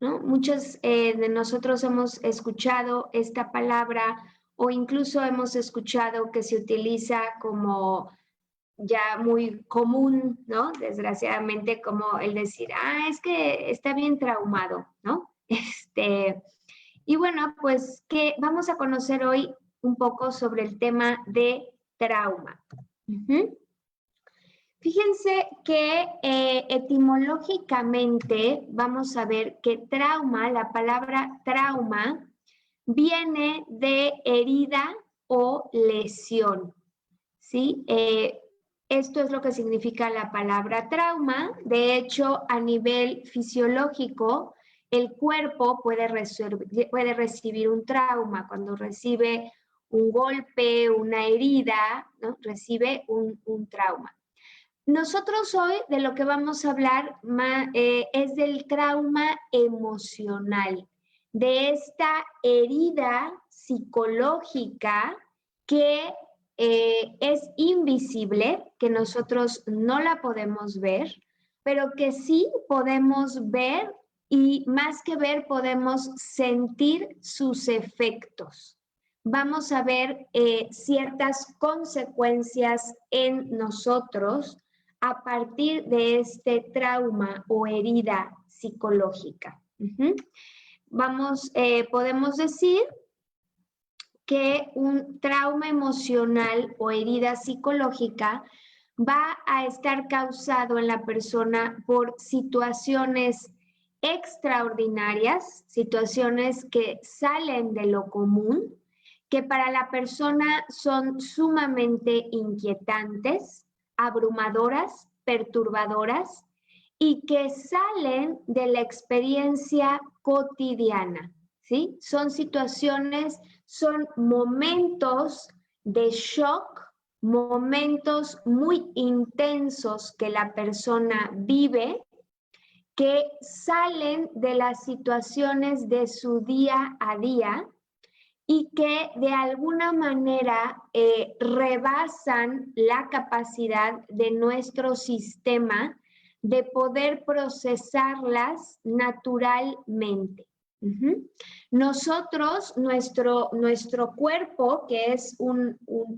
¿no? Muchos de nosotros hemos escuchado esta palabra o incluso hemos escuchado que se utiliza como ya muy común, ¿no? Desgraciadamente, como el decir, es que está bien traumado, ¿no? Y bueno, pues que vamos a conocer hoy un poco sobre el tema de trauma. Fíjense que etimológicamente vamos a ver que trauma, la palabra trauma, viene de herida o lesión, ¿sí? Esto es lo que significa la palabra trauma. De hecho, a nivel fisiológico, el cuerpo puede recibir un trauma. Cuando recibe un golpe, una herida, ¿no? Recibe un trauma. Nosotros hoy de lo que vamos a hablar es del trauma emocional, de esta herida psicológica que es invisible, que nosotros no la podemos ver, pero que sí podemos ver y más que ver podemos sentir sus efectos. Vamos a ver ciertas consecuencias en nosotros a partir de este trauma o herida psicológica. Podemos decir que un trauma emocional o herida psicológica va a estar causado en la persona por situaciones extraordinarias, situaciones que salen de lo común, que para la persona son sumamente inquietantes, abrumadoras, perturbadoras y que salen de la experiencia cotidiana, ¿sí? Son situaciones, son momentos de shock, momentos muy intensos que la persona vive, que salen de las situaciones de su día a día y que de alguna manera rebasan la capacidad de nuestro sistema de poder procesarlas naturalmente. Nosotros, nuestro cuerpo, que es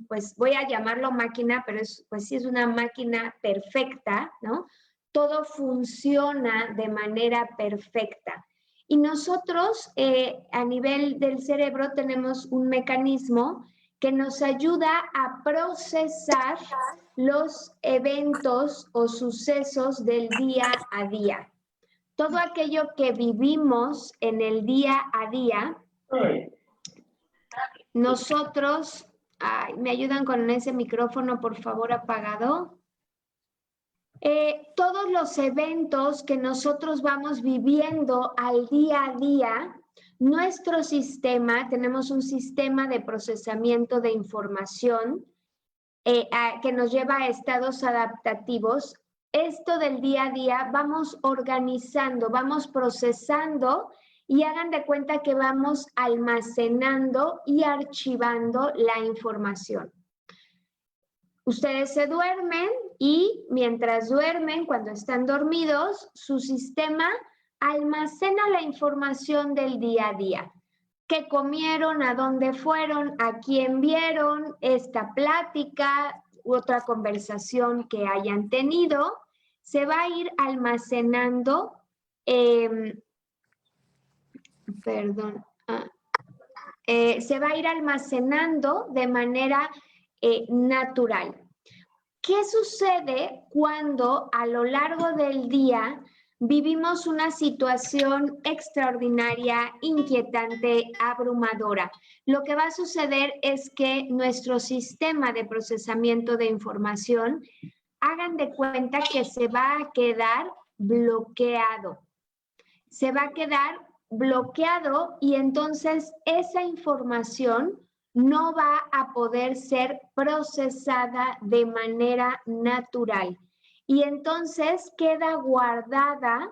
pues voy a llamarlo máquina, pero pues sí es una máquina perfecta, ¿no? Todo funciona de manera perfecta. Y nosotros a nivel del cerebro tenemos un mecanismo que nos ayuda a procesar los eventos o sucesos del día a día. Todo aquello que vivimos en el día a día, nosotros, ¿me ayudan con ese micrófono, por favor, apagado? Todos los eventos que nosotros vamos viviendo al día a día, nuestro sistema, tenemos un sistema de procesamiento de información que nos lleva a estados adaptativos. Esto del día a día vamos organizando, vamos procesando y hagan de cuenta que vamos almacenando y archivando la información. Ustedes se duermen y mientras duermen, cuando están dormidos, su sistema almacena la información del día a día. ¿Qué comieron? ¿A dónde fueron? ¿A quién vieron? Esta plática u otra conversación que hayan tenido, se va a ir almacenando, se va a ir almacenando de manera natural. ¿Qué sucede cuando a lo largo del día vivimos una situación extraordinaria, inquietante, abrumadora? Lo que va a suceder es que nuestro sistema de procesamiento de información, hagan de cuenta que se va a quedar bloqueado. Se va a quedar bloqueado y entonces esa información no va a poder ser procesada de manera natural. Y entonces queda guardada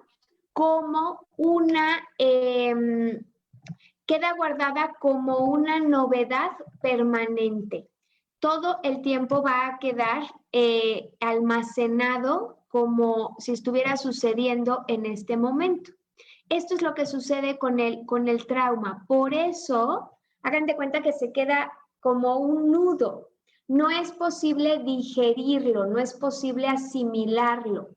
como una novedad permanente. Todo el tiempo va a quedar almacenado como si estuviera sucediendo en este momento. esto es lo que sucede con el trauma. Por eso, hagan de cuenta que se queda como un nudo. No es posible digerirlo, no es posible asimilarlo.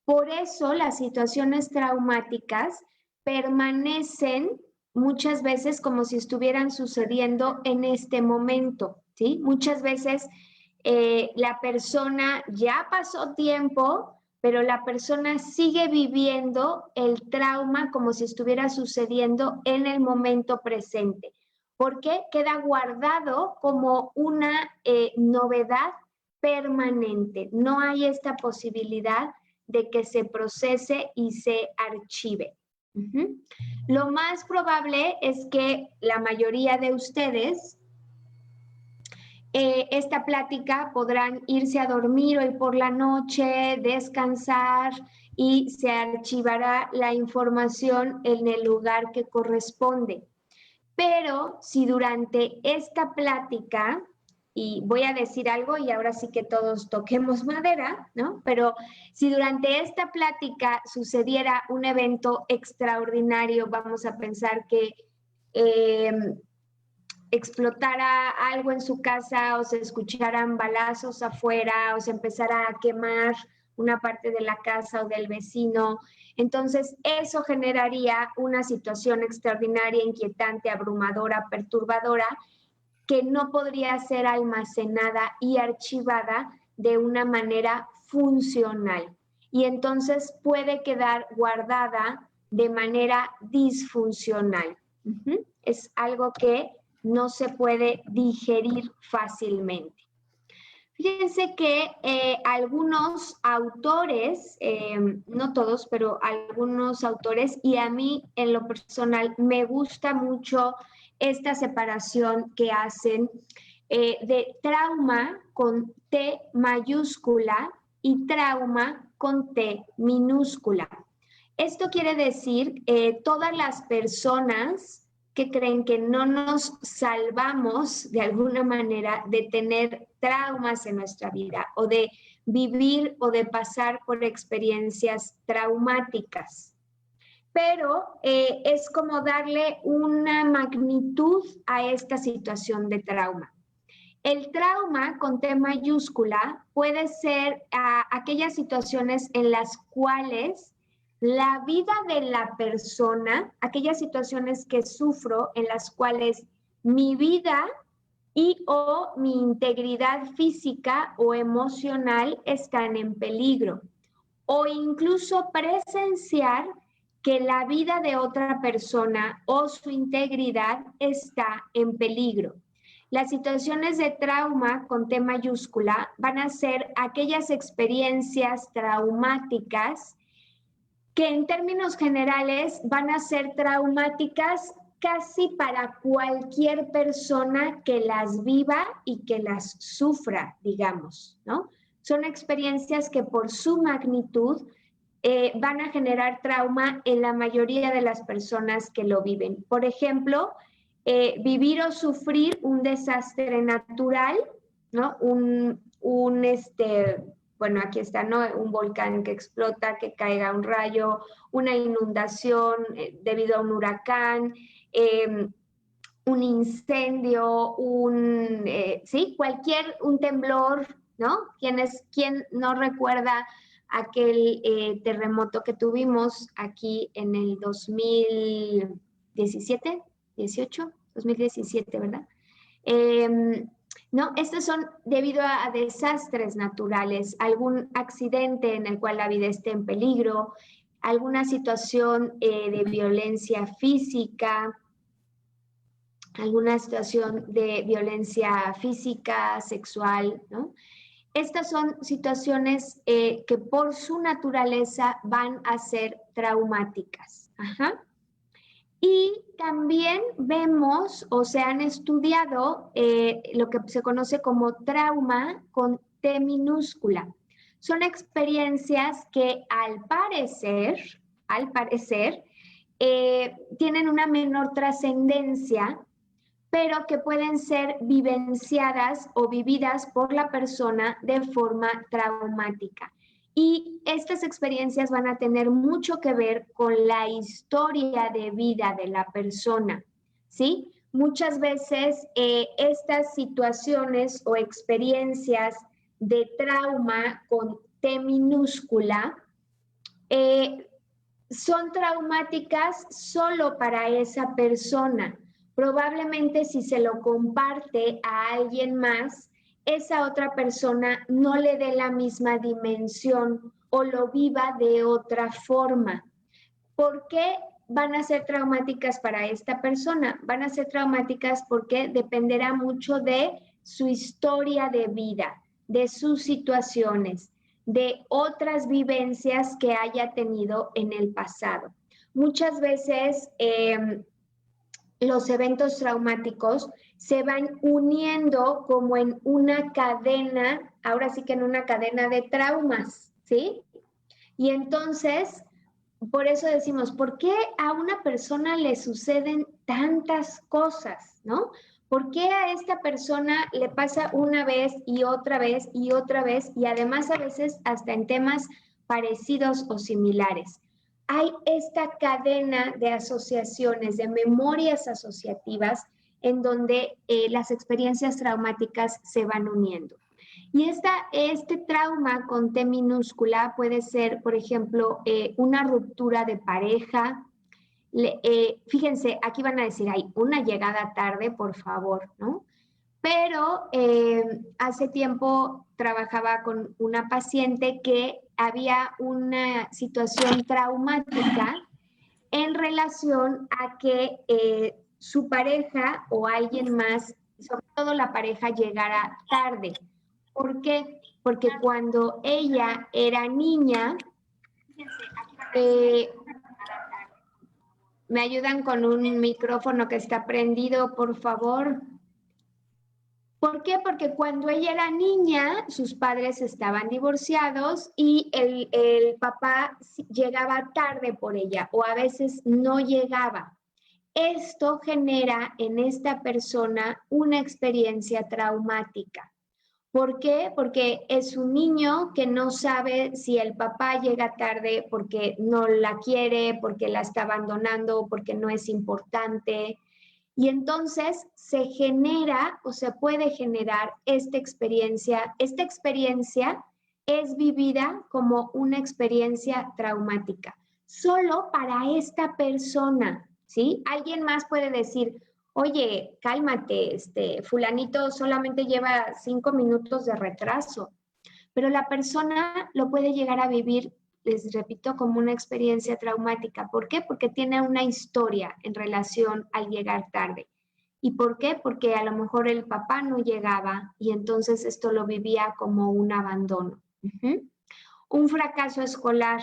Por eso las situaciones traumáticas permanecen muchas veces como si estuvieran sucediendo en este momento, ¿sí? Muchas veces la persona ya pasó tiempo, pero la persona sigue viviendo el trauma como si estuviera sucediendo en el momento presente. ¿Por qué? Queda guardado como una novedad permanente. No hay esta posibilidad de que se procese y se archive. Lo más probable es que la mayoría de ustedes esta plática podrán irse a dormir hoy por la noche, descansar y se archivará la información en el lugar que corresponde. Pero si durante esta plática, y voy a decir algo y ahora sí que todos toquemos madera, ¿no? Pero si durante esta plática sucediera un evento extraordinario, vamos a pensar que explotara algo en su casa o se escucharan balazos afuera o se empezara a quemar una parte de la casa o del vecino. Entonces, eso generaría una situación extraordinaria, inquietante, abrumadora, perturbadora, que no podría ser almacenada y archivada de una manera funcional. Y entonces puede quedar guardada de manera disfuncional. Es algo que no se puede digerir fácilmente. Fíjense que algunos autores, no todos, pero algunos autores, y a mí en lo personal me gusta mucho esta separación que hacen de trauma con T mayúscula y trauma con T minúscula. Esto quiere decir todas las personas que creen que no nos salvamos de alguna manera de tener traumas en nuestra vida o de vivir o de pasar por experiencias traumáticas. Pero es como darle una magnitud a esta situación de trauma. El trauma con T mayúscula puede ser aquellas situaciones en las cuales la vida de la persona, aquellas situaciones que sufro en las cuales mi vida y o mi integridad física o emocional están en peligro. O incluso presenciar que la vida de otra persona o su integridad está en peligro. Las situaciones de trauma con T mayúscula van a ser aquellas experiencias traumáticas que en términos generales van a ser traumáticas casi para cualquier persona que las viva y que las sufra, digamos, ¿no? Son experiencias que por su magnitud van a generar trauma en la mayoría de las personas que lo viven. Por ejemplo, vivir o sufrir un desastre natural, ¿no? Bueno, aquí está, ¿no? Un volcán que explota, que caiga un rayo, una inundación debido a un huracán, un incendio, un temblor, ¿no? ¿Quién no recuerda aquel terremoto que tuvimos aquí en el 2017, 2017, ¿verdad? No, estos son debido a desastres naturales, algún accidente en el cual la vida esté en peligro, alguna situación de violencia física, alguna situación de violencia física, sexual, ¿no? Estas son situaciones que por su naturaleza van a ser traumáticas. Ajá. Y también vemos o se han estudiado lo que se conoce como trauma con T minúscula. Son experiencias que al parecer, tienen una menor trascendencia, pero que pueden ser vivenciadas o vividas por la persona de forma traumática. Y estas experiencias van a tener mucho que ver con la historia de vida de la persona, ¿sí? Muchas veces estas situaciones o experiencias de trauma con T minúscula son traumáticas solo para esa persona. Probablemente si se lo comparte a alguien más, esa otra persona no le dé la misma dimensión o lo viva de otra forma. ¿Por qué van a ser traumáticas para esta persona? Van a ser traumáticas porque dependerá mucho de su historia de vida, de sus situaciones, de otras vivencias que haya tenido en el pasado. Muchas veces los eventos traumáticos se van uniendo como en una cadena, ahora sí que en una cadena de traumas, ¿sí? Y entonces, por eso decimos, ¿por qué a una persona le suceden tantas cosas, no? ¿Por qué a esta persona le pasa una vez y otra vez y otra vez y además a veces hasta en temas parecidos o similares? Hay esta cadena de asociaciones, de memorias asociativas en donde las experiencias traumáticas se van uniendo. Y este trauma con T minúscula puede ser, por ejemplo, una ruptura de pareja. Fíjense, aquí van a decir, hay una llegada tarde, por favor, ¿no? Pero hace tiempo trabajaba con una paciente que había una situación traumática en relación a que su pareja o alguien más, sobre todo la pareja, llegara tarde. ¿Por qué? Porque cuando ella era niña, eh, me ayudan con un micrófono que está prendido, por favor. ¿Por qué? Porque cuando ella era niña, sus padres estaban divorciados y el papá llegaba tarde por ella o a veces no llegaba. Esto genera en esta persona una experiencia traumática. ¿Por qué? Porque es un niño que no sabe si el papá llega tarde porque no la quiere, porque la está abandonando, porque no es importante. Y entonces se genera o se puede generar esta experiencia. Esta experiencia es vivida como una experiencia traumática, solo para esta persona, ¿sí? Alguien más puede decir, oye, cálmate, fulanito solamente lleva 5 minutos de retraso, pero la persona lo puede llegar a vivir, les repito, como una experiencia traumática. ¿Por qué? Porque tiene una historia en relación al llegar tarde. ¿Y por qué? Porque a lo mejor el papá no llegaba y entonces esto lo vivía como un abandono. Un fracaso escolar.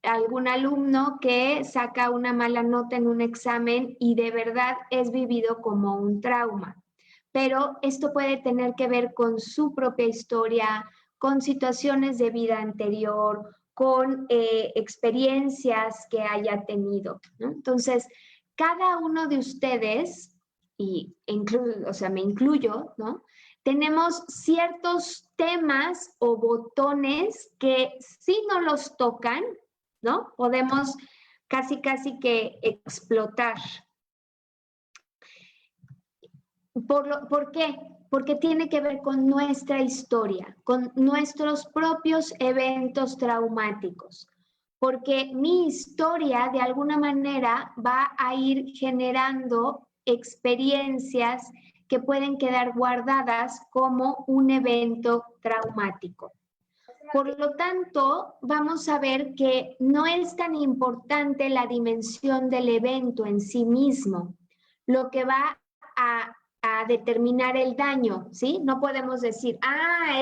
Algún alumno que saca una mala nota en un examen y de verdad es vivido como un trauma. Pero esto puede tener que ver con su propia historia, con situaciones de vida anterior, con experiencias que haya tenido, ¿no? Entonces, cada uno de ustedes, o sea, me incluyo, ¿no? Tenemos ciertos temas o botones que si no los tocan, ¿no? Podemos casi que explotar. ¿Por qué? Porque tiene que ver con nuestra historia, con nuestros propios eventos traumáticos. Porque mi historia de alguna manera va a ir generando experiencias que pueden quedar guardadas como un evento traumático. Por lo tanto, vamos a ver que no es tan importante la dimensión del evento en sí mismo, lo que va a determinar el daño, ¿sí? No podemos decir,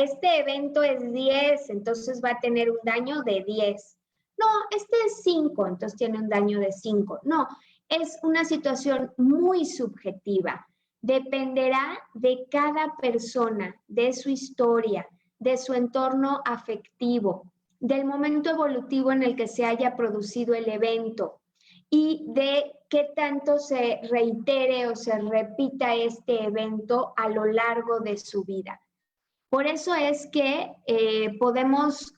este evento es 10, entonces va a tener un daño de 10. No, este es 5, entonces tiene un daño de 5. No, es una situación muy subjetiva. Dependerá de cada persona, de su historia, de su entorno afectivo, del momento evolutivo en el que se haya producido el evento y de qué tanto se reitere o se repita este evento a lo largo de su vida. Por eso es que podemos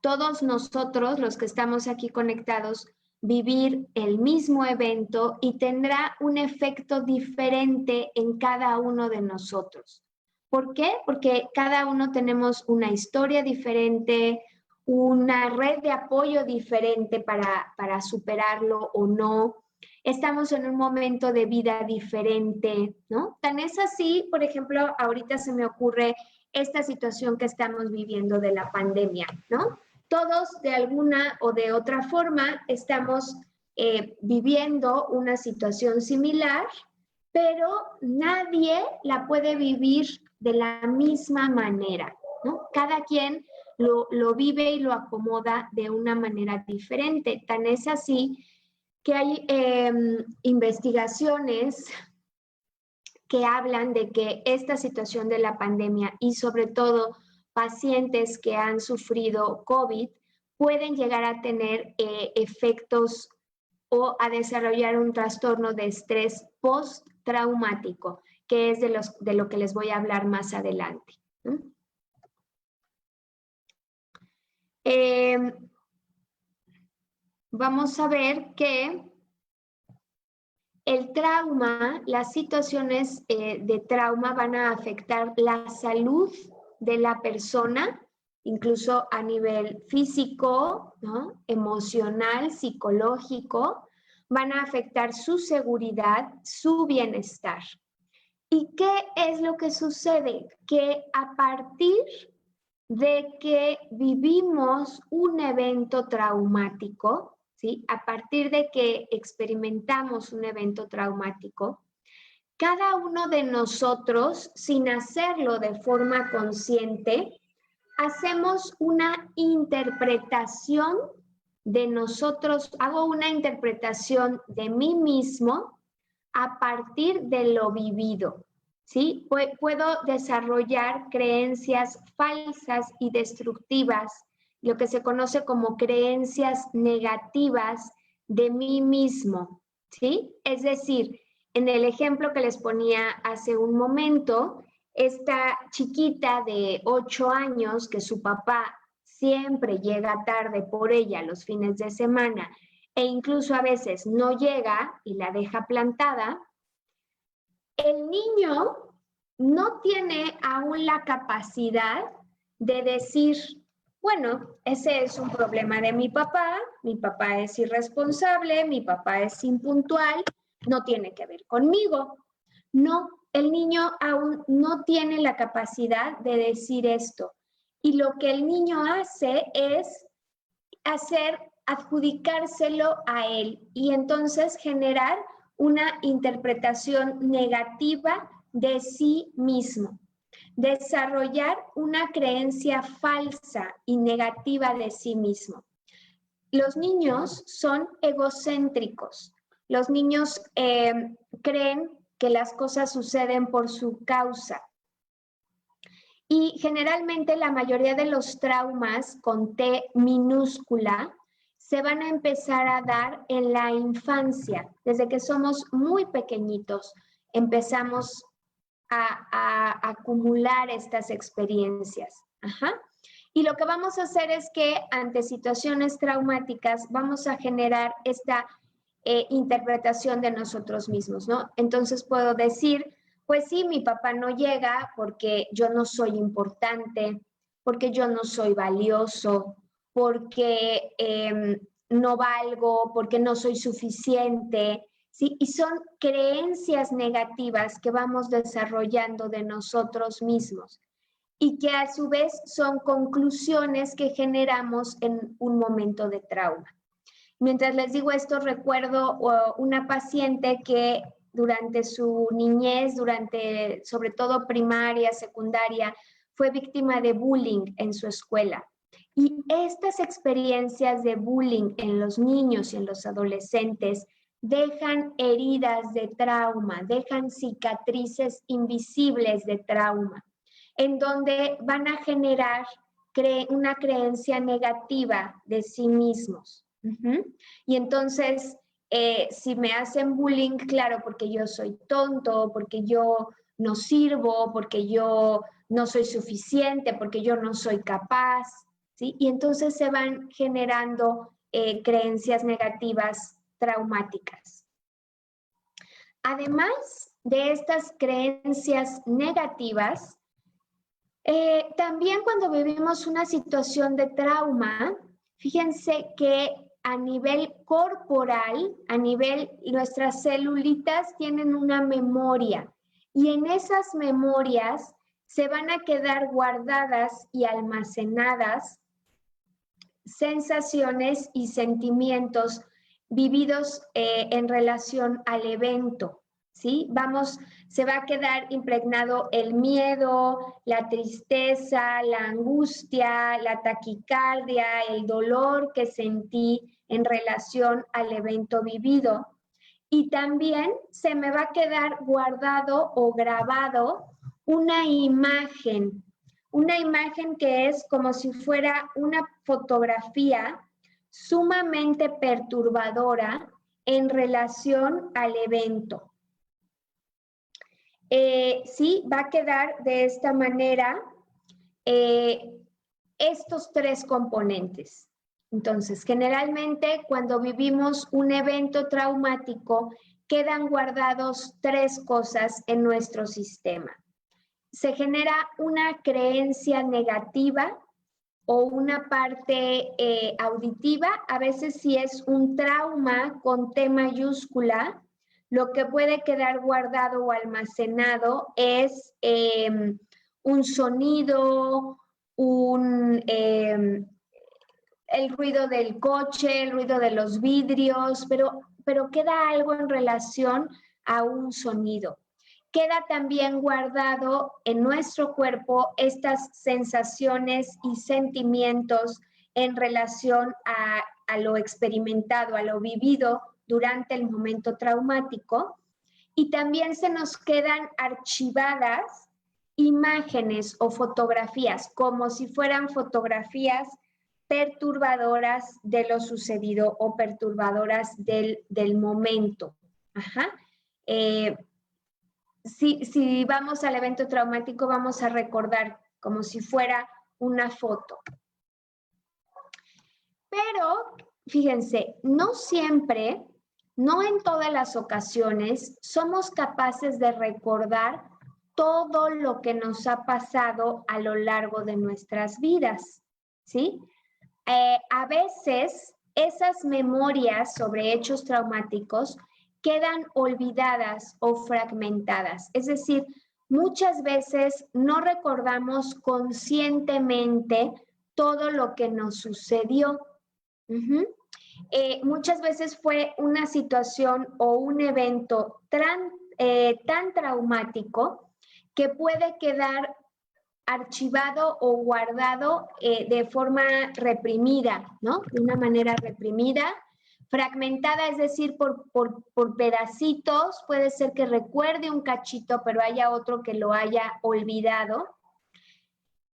todos nosotros, los que estamos aquí conectados, vivir el mismo evento y tendrá un efecto diferente en cada uno de nosotros. ¿Por qué? Porque cada uno tenemos una historia diferente, una red de apoyo diferente para superarlo o no. Estamos en un momento de vida diferente, ¿no? Tan es así, por ejemplo, ahorita se me ocurre esta situación que estamos viviendo de la pandemia, ¿no? Todos de alguna o de otra forma estamos viviendo una situación similar, pero nadie la puede vivir de la misma manera, ¿no? Cada quien lo vive y lo acomoda de una manera diferente. Tan es así que hay investigaciones que hablan de que esta situación de la pandemia y sobre todo pacientes que han sufrido COVID pueden llegar a tener efectos o a desarrollar un trastorno de estrés postraumático, que es de lo que les voy a hablar más adelante. Vamos a ver que el trauma, las situaciones de trauma van a afectar la salud de la persona, incluso a nivel físico, ¿no? Emocional, psicológico, van a afectar su seguridad, su bienestar. ¿Y qué es lo que sucede? Que a partir de que vivimos un evento traumático, ¿sí? A partir de que experimentamos un evento traumático, cada uno de nosotros, sin hacerlo de forma consciente, hacemos una interpretación de nosotros, hago una interpretación de mí mismo a partir de lo vivido. ¿Sí? Puedo desarrollar creencias falsas y destructivas, lo que se conoce como creencias negativas de mí mismo, ¿sí? Es decir, en el ejemplo que les ponía hace un momento, esta chiquita de 8 años que su papá siempre llega tarde por ella los fines de semana e incluso a veces no llega y la deja plantada, el niño no tiene aún la capacidad de decir, bueno, ese es un problema de mi papá es irresponsable, mi papá es impuntual, no tiene que ver conmigo. No, el niño aún no tiene la capacidad de decir esto. Y lo que el niño hace es adjudicárselo a él y entonces generar una interpretación negativa de sí mismo, desarrollar una creencia falsa y negativa de sí mismo. Los niños son egocéntricos. Los niños creen que las cosas suceden por su causa. Y generalmente la mayoría de los traumas con T minúscula se van a empezar a dar en la infancia. Desde que somos muy pequeñitos empezamos a acumular estas experiencias. Ajá. Y lo que vamos a hacer es que ante situaciones traumáticas vamos a generar esta interpretación de nosotros mismos, ¿no? Entonces puedo decir, pues sí, mi papá no llega porque yo no soy importante, porque yo no soy valioso, porque no valgo, porque no soy suficiente, ¿sí? Y son creencias negativas que vamos desarrollando de nosotros mismos y que a su vez son conclusiones que generamos en un momento de trauma. Mientras les digo esto, recuerdo una paciente que durante su niñez, durante sobre todo primaria, secundaria, fue víctima de bullying en su escuela. Y estas experiencias de bullying en los niños y en los adolescentes dejan heridas de trauma, dejan cicatrices invisibles de trauma, en donde van a generar una creencia negativa de sí mismos. Y entonces, si me hacen bullying, claro, porque yo soy tonto, porque yo no sirvo, porque yo no soy suficiente, porque yo no soy capaz, ¿sí? Y entonces se van generando creencias negativas traumáticas. Además de estas creencias negativas, también cuando vivimos una situación de trauma, fíjense que a nivel corporal, nuestras celulitas tienen una memoria y en esas memorias se van a quedar guardadas y almacenadas sensaciones y sentimientos vividos en relación al evento, ¿sí? Se va a quedar impregnado el miedo, la tristeza, la angustia, la taquicardia, el dolor que sentí en relación al evento vivido. Y también se me va a quedar guardado o grabado una imagen que es como si fuera una fotografía sumamente perturbadora en relación al evento. Sí, va a quedar de esta manera estos tres componentes. Entonces, generalmente cuando vivimos un evento traumático, quedan guardados tres cosas en nuestro sistema. Se genera una creencia negativa o una parte auditiva. A veces si es un trauma con T mayúscula, lo que puede quedar guardado o almacenado es un sonido, el ruido del coche, el ruido de los vidrios, pero queda algo en relación a un sonido. Queda también guardado en nuestro cuerpo estas sensaciones y sentimientos en relación a lo experimentado, a lo vivido durante el momento traumático. Y también se nos quedan archivadas imágenes o fotografías, como si fueran fotografías perturbadoras de lo sucedido o perturbadoras del momento. Ajá. Si vamos al evento traumático, vamos a recordar como si fuera una foto. Pero, fíjense, no siempre, no en todas las ocasiones, somos capaces de recordar todo lo que nos ha pasado a lo largo de nuestras vidas, ¿sí? A veces, esas memorias sobre hechos traumáticos quedan olvidadas o fragmentadas. Es decir, muchas veces no recordamos conscientemente todo lo que nos sucedió. Muchas veces fue una situación o un evento tan traumático que puede quedar archivado o guardado de forma reprimida, ¿no? De una manera reprimida, fragmentada, es decir, por pedacitos. Puede ser que recuerde un cachito, pero haya otro que lo haya olvidado.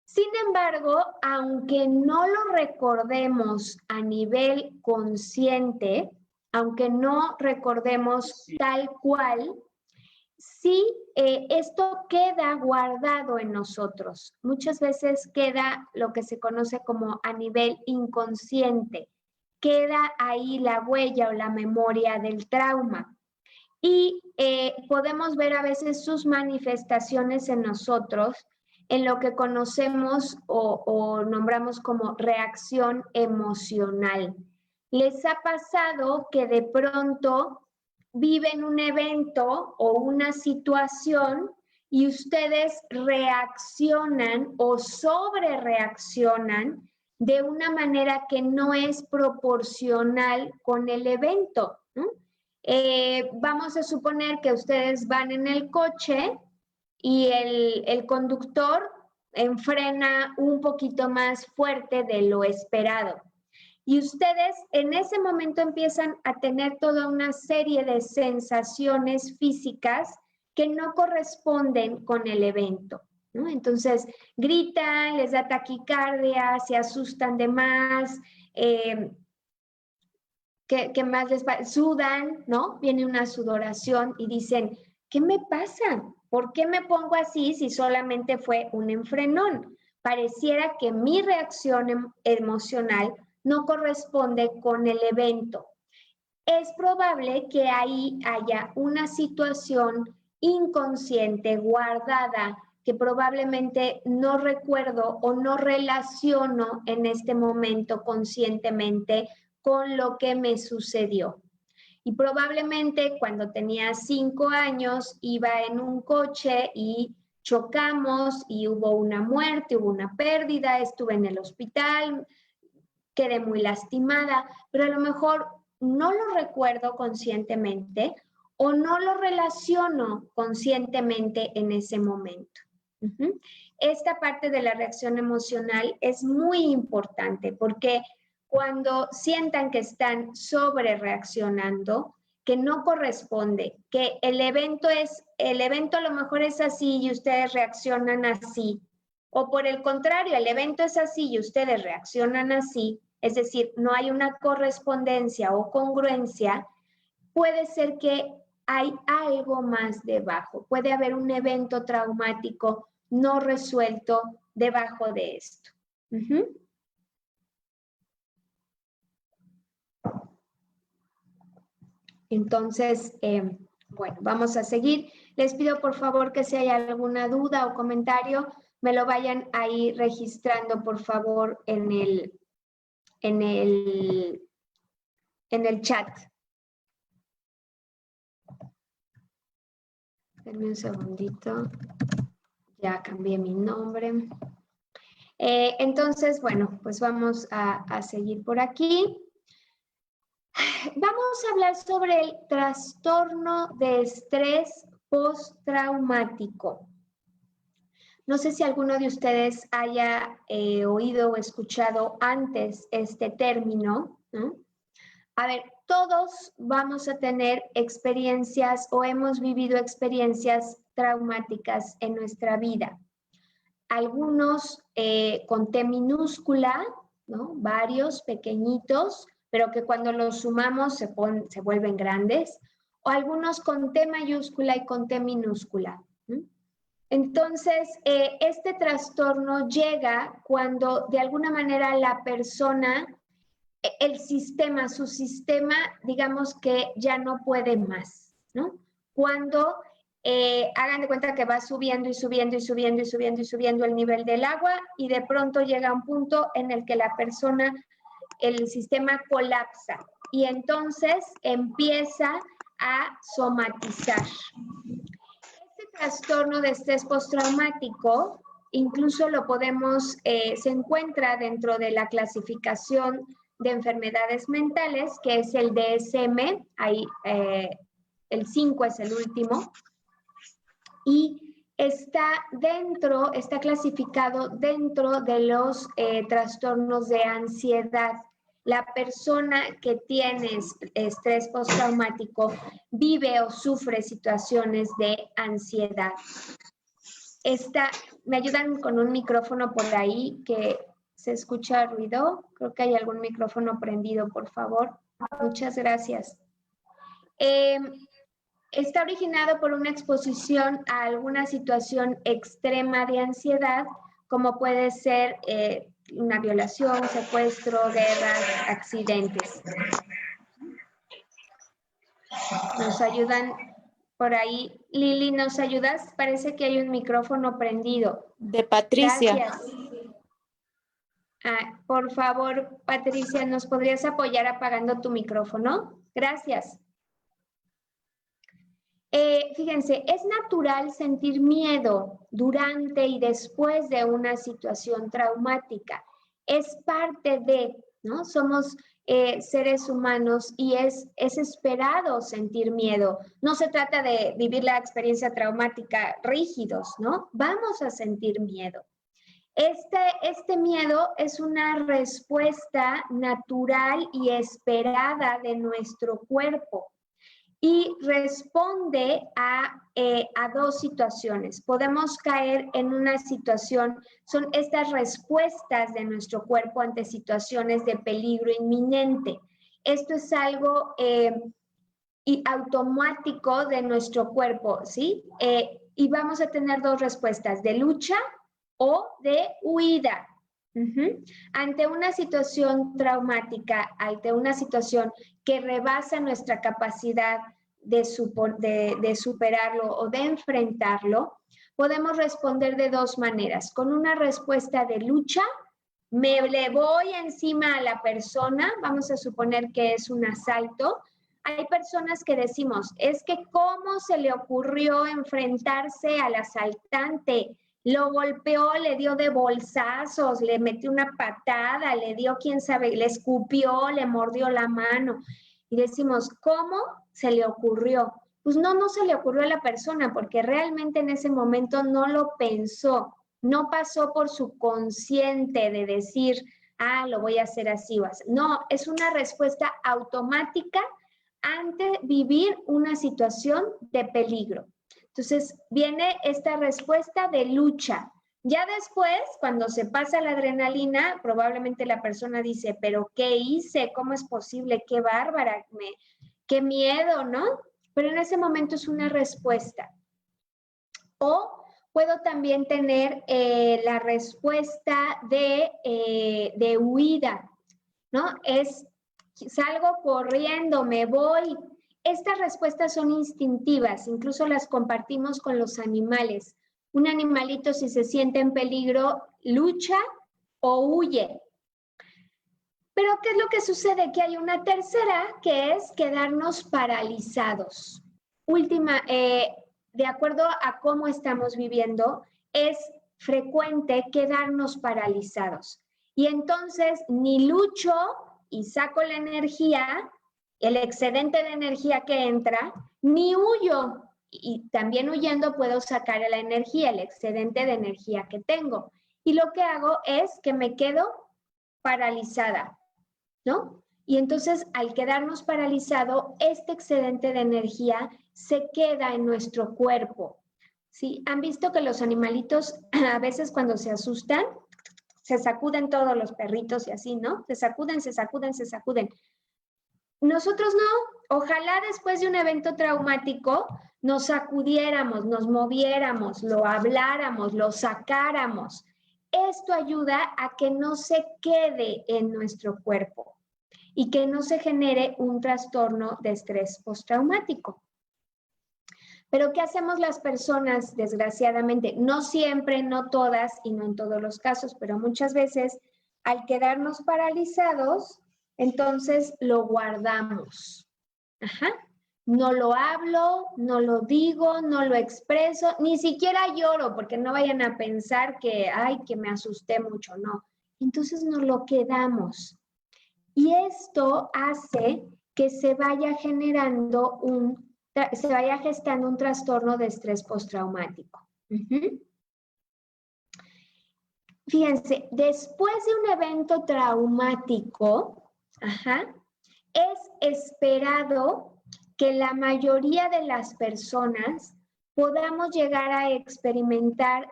Sin embargo, aunque no lo recordemos a nivel consciente, aunque no recordemos tal cual, sí, esto queda guardado en nosotros. Muchas veces queda lo que se conoce como a nivel inconsciente. Queda ahí la huella o la memoria del trauma. Y podemos ver a veces sus manifestaciones en nosotros en lo que conocemos o nombramos como reacción emocional. ¿Les ha pasado que de pronto viven un evento o una situación y ustedes reaccionan o sobrereaccionan de una manera que no es proporcional con el evento, ¿no? Vamos a suponer que ustedes van en el coche y el conductor enfrena un poquito más fuerte de lo esperado. Y ustedes en ese momento empiezan a tener toda una serie de sensaciones físicas que no corresponden con el evento, ¿no? Entonces gritan, les da taquicardia, se asustan de más, ¿qué más les pasa? Sudan, ¿no? Viene una sudoración y dicen, ¿qué me pasa? ¿por qué me pongo así si solamente fue un enfrenón? Pareciera que mi reacción emocional no corresponde con el evento. Es probable que ahí haya una situación inconsciente, guardada, que probablemente no recuerdo o no relaciono en este momento conscientemente con lo que me sucedió. Y probablemente cuando tenía 5 años iba en un coche y chocamos y hubo una muerte, hubo una pérdida, estuve en el hospital, quedé muy lastimada, pero a lo mejor no lo recuerdo conscientemente o no lo relaciono conscientemente en ese momento. Esta parte de la reacción emocional es muy importante porque cuando sientan que están sobre reaccionando, que no corresponde, que el evento a lo mejor es así y ustedes reaccionan así, o por el contrario, el evento es así y ustedes reaccionan así, es decir, no hay una correspondencia o congruencia, puede ser que hay algo más debajo, puede haber un evento traumático no resuelto debajo de esto. Entonces, bueno, vamos a seguir. Les pido por favor que si hay alguna duda o comentario, me lo vayan ahí registrando, por favor, en el chat. Denme un segundito. Ya cambié mi nombre. Entonces, bueno, pues vamos a seguir por aquí. Vamos a hablar sobre el trastorno de estrés postraumático. No sé si alguno de ustedes haya oído o escuchado antes este término, ¿no? A ver, todos vamos a tener experiencias o hemos vivido experiencias traumáticas en nuestra vida. Algunos con T minúscula, ¿no? Varios pequeñitos, pero que cuando los sumamos se vuelven grandes, o algunos con T mayúscula y con T minúscula. Entonces, este trastorno llega cuando de alguna manera la persona, su sistema, digamos que ya no puede más, ¿no? Cuando hagan de cuenta que va subiendo y subiendo y subiendo y subiendo y subiendo el nivel del agua y de pronto llega un punto en el que la persona, el sistema colapsa y entonces empieza a somatizar. Este trastorno de estrés postraumático incluso lo podemos, se encuentra dentro de la clasificación de enfermedades mentales, que es el DSM, ahí el 5 es el último, y está clasificado dentro de los trastornos de ansiedad. La persona que tiene estrés postraumático vive o sufre situaciones de ansiedad. ¿Me ayudan con un micrófono por ahí que se escucha ruido? Creo que hay algún micrófono prendido, por favor. Muchas gracias. Está originado por una exposición a alguna situación extrema de ansiedad, como puede ser una violación, secuestro, guerras, accidentes. Nos ayudan por ahí. Lili, ¿nos ayudas? Parece que hay un micrófono prendido. De Patricia. Gracias. Por favor, Patricia, ¿nos podrías apoyar apagando tu micrófono? Gracias. Fíjense, es natural sentir miedo durante y después de una situación traumática. Es parte de, ¿no? Somos seres humanos y es esperado sentir miedo. No se trata de vivir la experiencia traumática rígidos, ¿no? Vamos a sentir miedo. Este miedo es una respuesta natural y esperada de nuestro cuerpo. Y responde a dos situaciones. Podemos caer en una situación, son estas respuestas de nuestro cuerpo ante situaciones de peligro inminente. Esto es algo automático de nuestro cuerpo, ¿sí? y vamos a tener dos respuestas, de lucha o de huida. Ante una situación traumática, ante una situación que rebasa nuestra capacidad de superarlo o de enfrentarlo, podemos responder de dos maneras. Con una respuesta de lucha, me le voy encima a la persona, vamos a suponer que es un asalto. Hay personas que decimos, es que cómo se le ocurrió enfrentarse al asaltante, lo golpeó, le dio de bolsazos, le metió una patada, le dio quién sabe, le escupió, le mordió la mano. Y decimos, ¿cómo se le ocurrió? Pues no se le ocurrió a la persona porque realmente en ese momento no lo pensó, no pasó por su consciente de decir, lo voy a hacer así o así. No, es una respuesta automática ante vivir una situación de peligro. Entonces, viene esta respuesta de lucha. Ya después, cuando se pasa la adrenalina, probablemente la persona dice, ¿pero qué hice? ¿Cómo es posible? ¡Qué bárbara! ¡Qué miedo!, ¿no? Pero en ese momento es una respuesta. O puedo también tener la respuesta de huida, ¿no? Salgo corriendo, me voy. Estas respuestas son instintivas, incluso las compartimos con los animales. Un animalito, si se siente en peligro, lucha o huye. Pero ¿qué es lo que sucede? Que hay una tercera, que es quedarnos paralizados. De acuerdo a cómo estamos viviendo, es frecuente quedarnos paralizados. Y entonces ni lucho y saco la energía, el excedente de energía que entra, ni huyo. Y también huyendo puedo sacar la energía, el excedente de energía que tengo. Y lo que hago es que me quedo paralizada, ¿no? Y entonces, al quedarnos paralizado, este excedente de energía se queda en nuestro cuerpo, ¿sí? ¿Han visto que los animalitos a veces cuando se asustan, se sacuden todos los perritos y así, ¿no? Se sacuden, se sacuden, se sacuden. Nosotros no. Ojalá después de un evento traumático nos sacudiéramos, nos moviéramos, lo habláramos, lo sacáramos. Esto ayuda a que no se quede en nuestro cuerpo y que no se genere un trastorno de estrés postraumático. Pero ¿qué hacemos las personas, desgraciadamente? No siempre, no todas y no en todos los casos, pero muchas veces al quedarnos paralizados, entonces lo guardamos. No lo hablo, no lo digo, no lo expreso, ni siquiera lloro, porque no vayan a pensar que me asusté mucho, no. Entonces nos lo quedamos. Y esto hace que se vaya gestando un trastorno de estrés postraumático. Fíjense, después de un evento traumático, es esperado que la mayoría de las personas podamos llegar a experimentar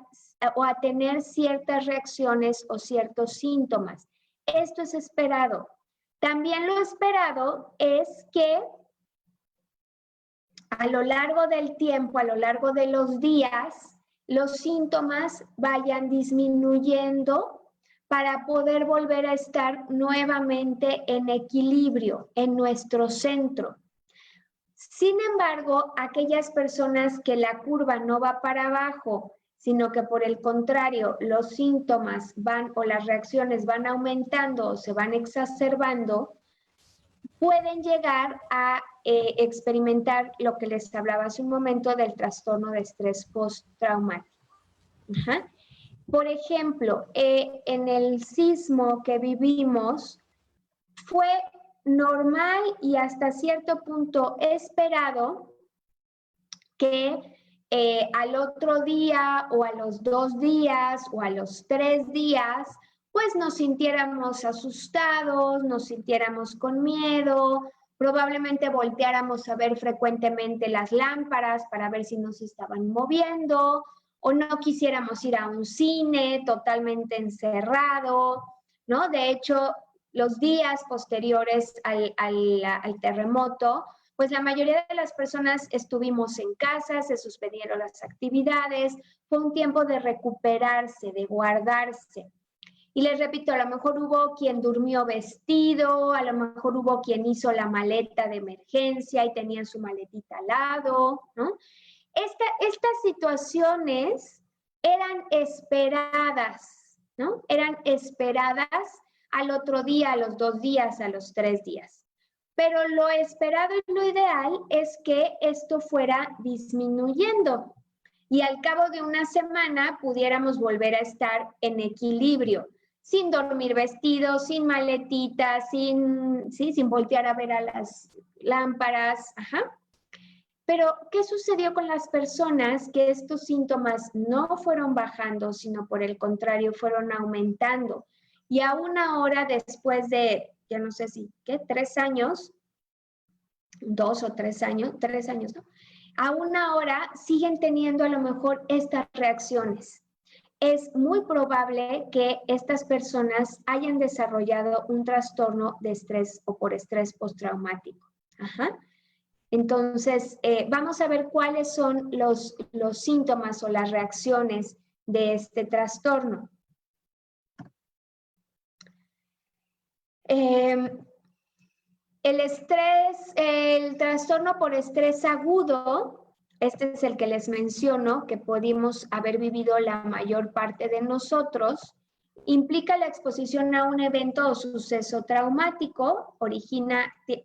o a tener ciertas reacciones o ciertos síntomas. Esto es esperado. También lo esperado es que a lo largo del tiempo, a lo largo de los días, los síntomas vayan disminuyendo para poder volver a estar nuevamente en equilibrio en nuestro centro. Sin embargo, aquellas personas que la curva no va para abajo, sino que por el contrario, los síntomas van o las reacciones van aumentando o se van exacerbando, pueden llegar a experimentar lo que les hablaba hace un momento del trastorno de estrés postraumático. Por ejemplo, en el sismo que vivimos, fue normal y hasta cierto punto esperado que al otro día o a los 2 días o a los 3 días, pues nos sintiéramos asustados, nos sintiéramos con miedo, probablemente volteáramos a ver frecuentemente las lámparas para ver si nos estaban moviendo, o no quisiéramos ir a un cine totalmente encerrado, ¿no? De hecho, los días posteriores al terremoto, Pues la mayoría de las personas estuvimos en casa, se suspendieron las actividades, fue un tiempo de recuperarse, de guardarse. Y les repito, a lo mejor hubo quien durmió vestido, a lo mejor hubo quien hizo la maleta de emergencia y tenía su maletita al lado, ¿no? Estas situaciones eran esperadas, ¿no? Eran esperadas al otro día, a los 2 días, a los 3 días. Pero lo esperado y lo ideal es que esto fuera disminuyendo y al cabo de una semana pudiéramos volver a estar en equilibrio, sin dormir vestidos, sin maletitas, sin voltear a ver a las lámparas. Ajá. Pero, ¿qué sucedió con las personas que estos síntomas no fueron bajando, sino por el contrario, fueron aumentando? Y aún ahora, después de, ya no sé si, ¿qué? 3 años, 2 o 3 años, 3 años, ¿no? Aún ahora siguen teniendo a lo mejor estas reacciones. Es muy probable que estas personas hayan desarrollado un trastorno de estrés o por estrés postraumático. Ajá. Entonces, vamos a ver cuáles son los síntomas o las reacciones de este trastorno. El estrés, el trastorno por estrés agudo, este es el que les menciono, que pudimos haber vivido la mayor parte de nosotros, implica la exposición a un evento o suceso traumático,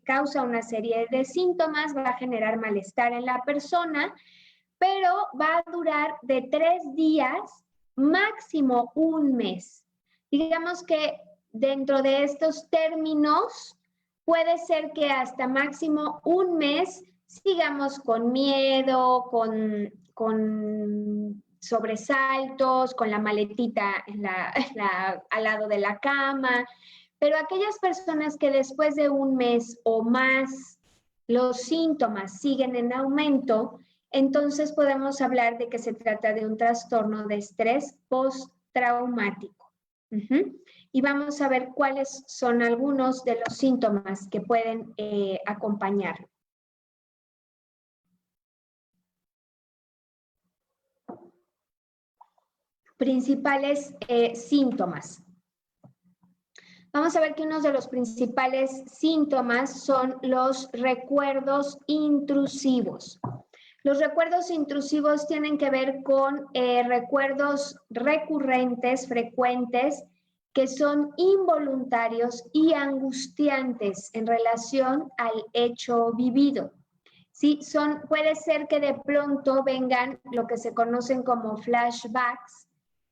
causa una serie de síntomas, va a generar malestar en la persona, pero va a durar de 3 días, máximo 1 mes. Digamos que dentro de estos términos, puede ser que hasta máximo 1 mes sigamos con miedo, con sobresaltos, con la maletita al lado de la cama, pero aquellas personas que después de 1 mes o más los síntomas siguen en aumento, entonces podemos hablar de que se trata de un trastorno de estrés postraumático. Y vamos a ver cuáles son algunos de los síntomas que pueden acompañar. Principales síntomas. Vamos a ver que uno de los principales síntomas son los recuerdos intrusivos. Los recuerdos intrusivos tienen que ver con recuerdos recurrentes, frecuentes, que son involuntarios y angustiantes en relación al hecho vivido. Sí, puede ser que de pronto vengan lo que se conocen como flashbacks,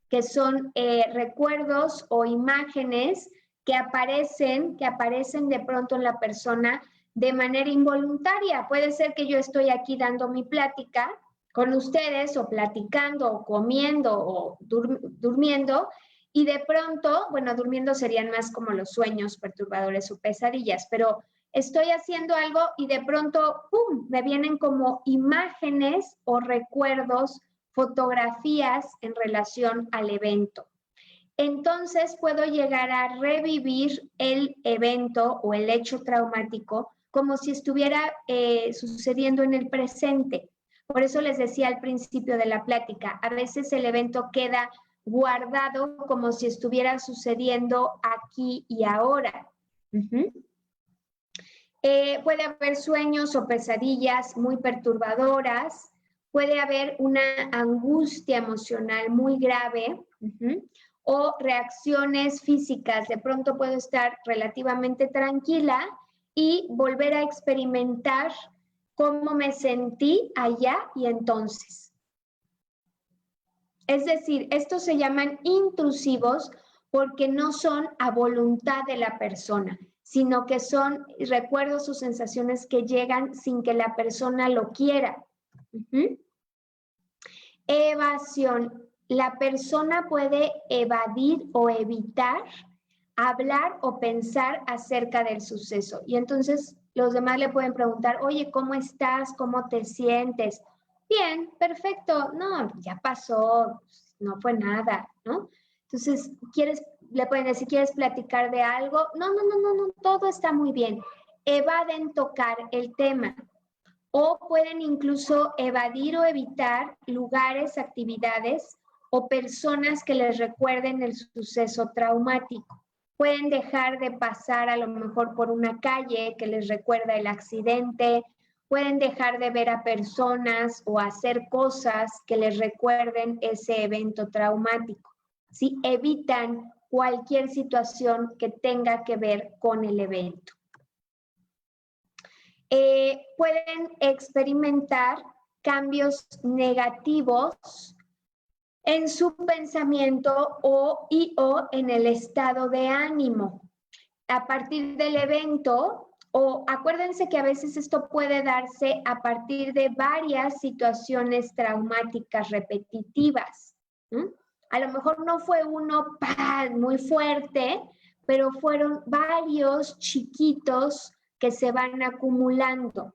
que son recuerdos o imágenes que aparecen de pronto en la persona de manera involuntaria. Puede ser que yo estoy aquí dando mi plática con ustedes o platicando o comiendo o durmiendo y de pronto, bueno, durmiendo serían más como los sueños perturbadores o pesadillas, pero estoy haciendo algo y de pronto, ¡pum!, me vienen como imágenes o recuerdos, fotografías en relación al evento. Entonces puedo llegar a revivir el evento o el hecho traumático como si estuviera sucediendo en el presente. Por eso les decía al principio de la plática, a veces el evento queda guardado como si estuviera sucediendo aquí y ahora. Puede haber sueños o pesadillas muy perturbadoras, puede haber una angustia emocional muy grave, o reacciones físicas. De pronto puedo estar relativamente tranquila y volver a experimentar cómo me sentí allá y entonces. Es decir, estos se llaman intrusivos porque no son a voluntad de la persona, sino que son recuerdos o sensaciones que llegan sin que la persona lo quiera. Evasión. La persona puede evadir o evitar hablar o pensar acerca del suceso. Y entonces los demás le pueden preguntar, oye, ¿cómo estás? ¿Cómo te sientes? Bien, perfecto. No, ya pasó, no fue nada, ¿no? Entonces, le pueden decir, ¿quieres platicar de algo? No, todo está muy bien. evaden tocar el tema o pueden incluso evadir o evitar lugares, actividades o personas que les recuerden el suceso traumático. Pueden dejar de pasar a lo mejor por una calle que les recuerda el accidente, pueden dejar de ver a personas o hacer cosas que les recuerden ese evento traumático. ¿Sí? Evitan cualquier situación que tenga que ver con el evento. Pueden experimentar cambios negativos en su pensamiento o en el estado de ánimo. A partir del evento, o acuérdense que a veces esto puede darse a partir de varias situaciones traumáticas repetitivas. A lo mejor no fue uno muy fuerte, pero fueron varios chiquitos que se van acumulando,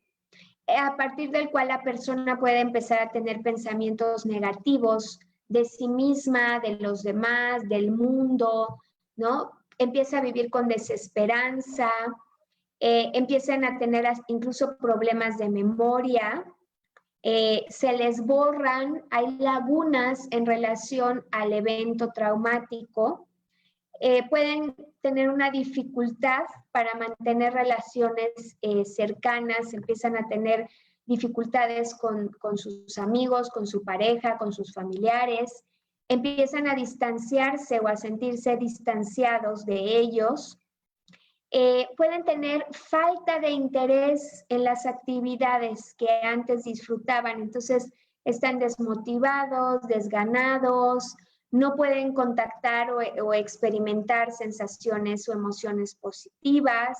a partir del cual la persona puede empezar a tener pensamientos negativos de sí misma, de los demás, del mundo, ¿no? Empieza a vivir con desesperanza, empiezan a tener incluso problemas de memoria, se les borran, hay lagunas en relación al evento traumático, pueden tener una dificultad para mantener relaciones cercanas, empiezan a tener dificultades con sus amigos, con su pareja, con sus familiares, empiezan a distanciarse o a sentirse distanciados de ellos, pueden tener falta de interés en las actividades que antes disfrutaban, entonces están desmotivados, desganados, no pueden contactar o experimentar sensaciones o emociones positivas,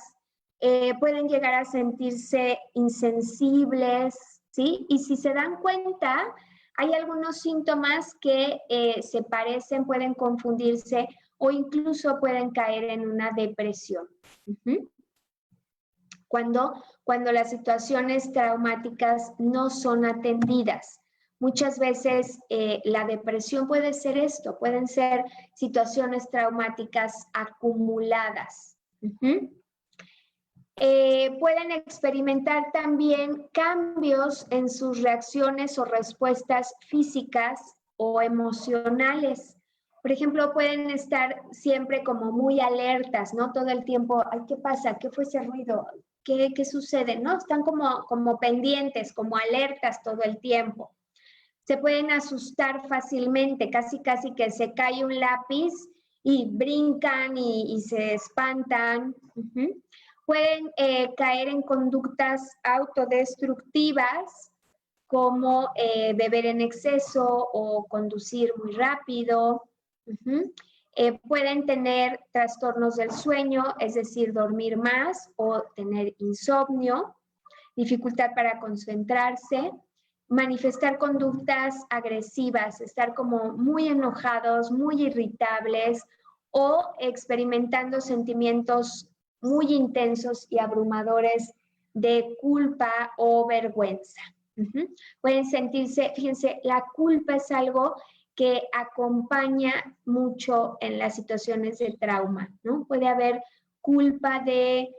pueden llegar a sentirse insensibles, ¿sí? Y si se dan cuenta, hay algunos síntomas que se parecen, pueden confundirse o incluso pueden caer en una depresión. Cuando las situaciones traumáticas no son atendidas. Muchas veces la depresión puede ser esto, pueden ser situaciones traumáticas acumuladas. Pueden experimentar también cambios en sus reacciones o respuestas físicas o emocionales. Por ejemplo, pueden estar siempre como muy alertas, ¿no? Todo el tiempo, ay, ¿qué pasa? ¿Qué fue ese ruido? ¿Qué sucede? ¿No? Están como pendientes, como alertas todo el tiempo. Se pueden asustar fácilmente, casi que se cae un lápiz y brincan y se espantan. Pueden caer en conductas autodestructivas como beber en exceso o conducir muy rápido. Pueden tener trastornos del sueño, es decir, dormir más o tener insomnio, dificultad para concentrarse, manifestar conductas agresivas, estar como muy enojados, muy irritables o experimentando sentimientos muy intensos y abrumadores de culpa o vergüenza. Pueden sentirse, fíjense, la culpa es algo que acompaña mucho en las situaciones de trauma, ¿no? Puede haber culpa de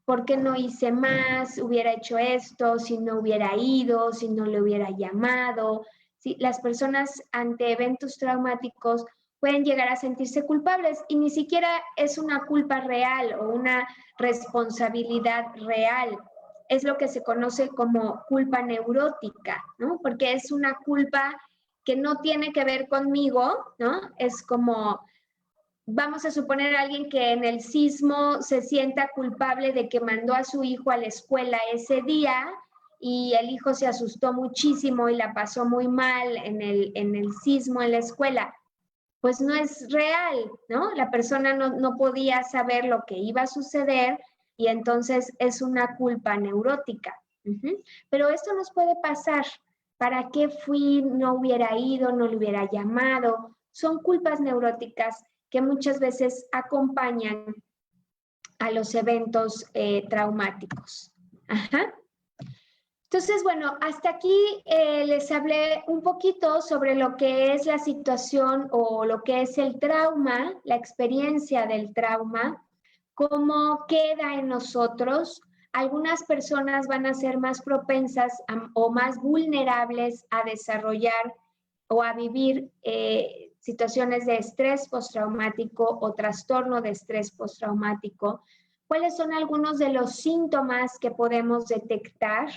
¿por qué no hice más? Hubiera hecho esto, si no hubiera ido, si no le hubiera llamado. ¿Sí? Las personas ante eventos traumáticos pueden llegar a sentirse culpables y ni siquiera es una culpa real o una responsabilidad real. Es lo que se conoce como culpa neurótica, ¿no? Porque es una culpa que no tiene que ver conmigo, ¿no? Es como, vamos a suponer a alguien que en el sismo se sienta culpable de que mandó a su hijo a la escuela ese día y el hijo se asustó muchísimo y la pasó muy mal en el sismo en la escuela. Pues no es real, ¿no? La persona no podía saber lo que iba a suceder y entonces es una culpa neurótica. Pero esto nos puede pasar. ¿Para qué fui? No hubiera ido, no le hubiera llamado. Son culpas neuróticas que muchas veces acompañan a los eventos traumáticos. Entonces, bueno, hasta aquí les hablé un poquito sobre lo que es la situación o lo que es el trauma, la experiencia del trauma, cómo queda en nosotros. algunas personas van a ser más propensas o más vulnerables a desarrollar o a vivir situaciones de estrés postraumático o trastorno de estrés postraumático. ¿Cuáles son algunos de los síntomas que podemos detectar,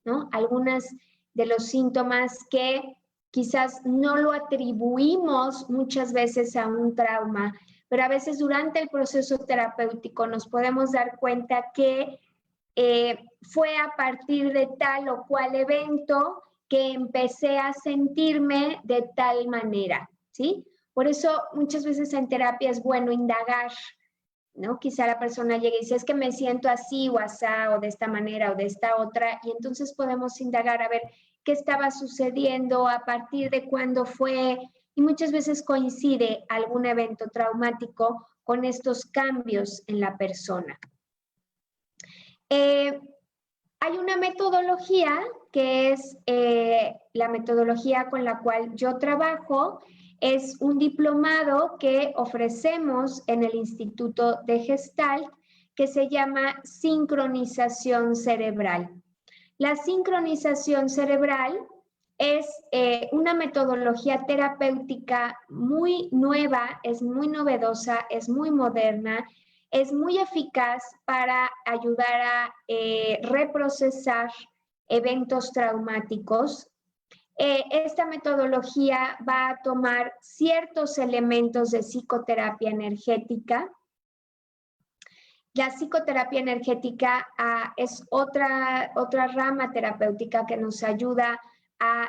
¿no? Algunos de los síntomas que quizás no lo atribuimos muchas veces a un trauma, pero a veces durante el proceso terapéutico nos podemos dar cuenta que fue a partir de tal o cual evento que empecé a sentirme de tal manera, ¿sí? Por eso muchas veces en terapia es bueno indagar, ¿no? Quizá la persona llegue y dice, es que me siento así o asá, o de esta manera o de esta otra, y entonces podemos indagar a ver qué estaba sucediendo, a partir de cuándo fue, y muchas veces coincide algún evento traumático con estos cambios en la persona. Hay una metodología que es la metodología con la cual yo trabajo. Es un diplomado que ofrecemos en el Instituto de Gestalt que se llama sincronización cerebral. La sincronización cerebral es una metodología terapéutica muy nueva, es muy novedosa, es muy moderna, es muy eficaz para ayudar a reprocesar eventos traumáticos. Esta metodología va a tomar ciertos elementos de psicoterapia energética. La psicoterapia energética es otra rama terapéutica que nos ayuda a,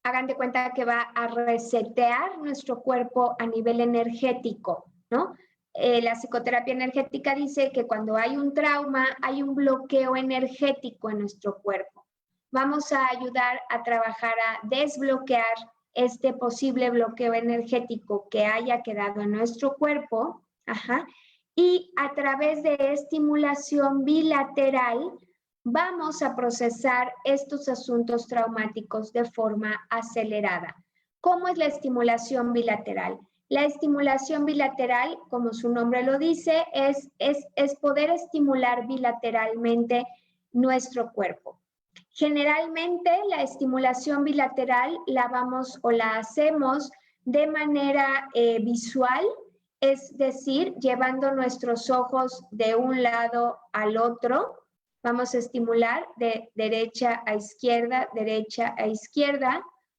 hagan de cuenta que va a resetear nuestro cuerpo a nivel energético, ¿no? La psicoterapia energética dice que cuando hay un trauma, hay un bloqueo energético en nuestro cuerpo. Vamos a ayudar a trabajar a desbloquear este posible bloqueo energético que haya quedado en nuestro cuerpo, y a través de estimulación bilateral vamos a procesar estos asuntos traumáticos de forma acelerada. ¿Cómo es la estimulación bilateral? La estimulación bilateral, como su nombre lo dice, es poder estimular bilateralmente nuestro cuerpo. Generalmente la estimulación bilateral la hacemos de manera visual, es decir, llevando nuestros ojos de un lado al otro. Vamos a estimular de derecha a izquierda,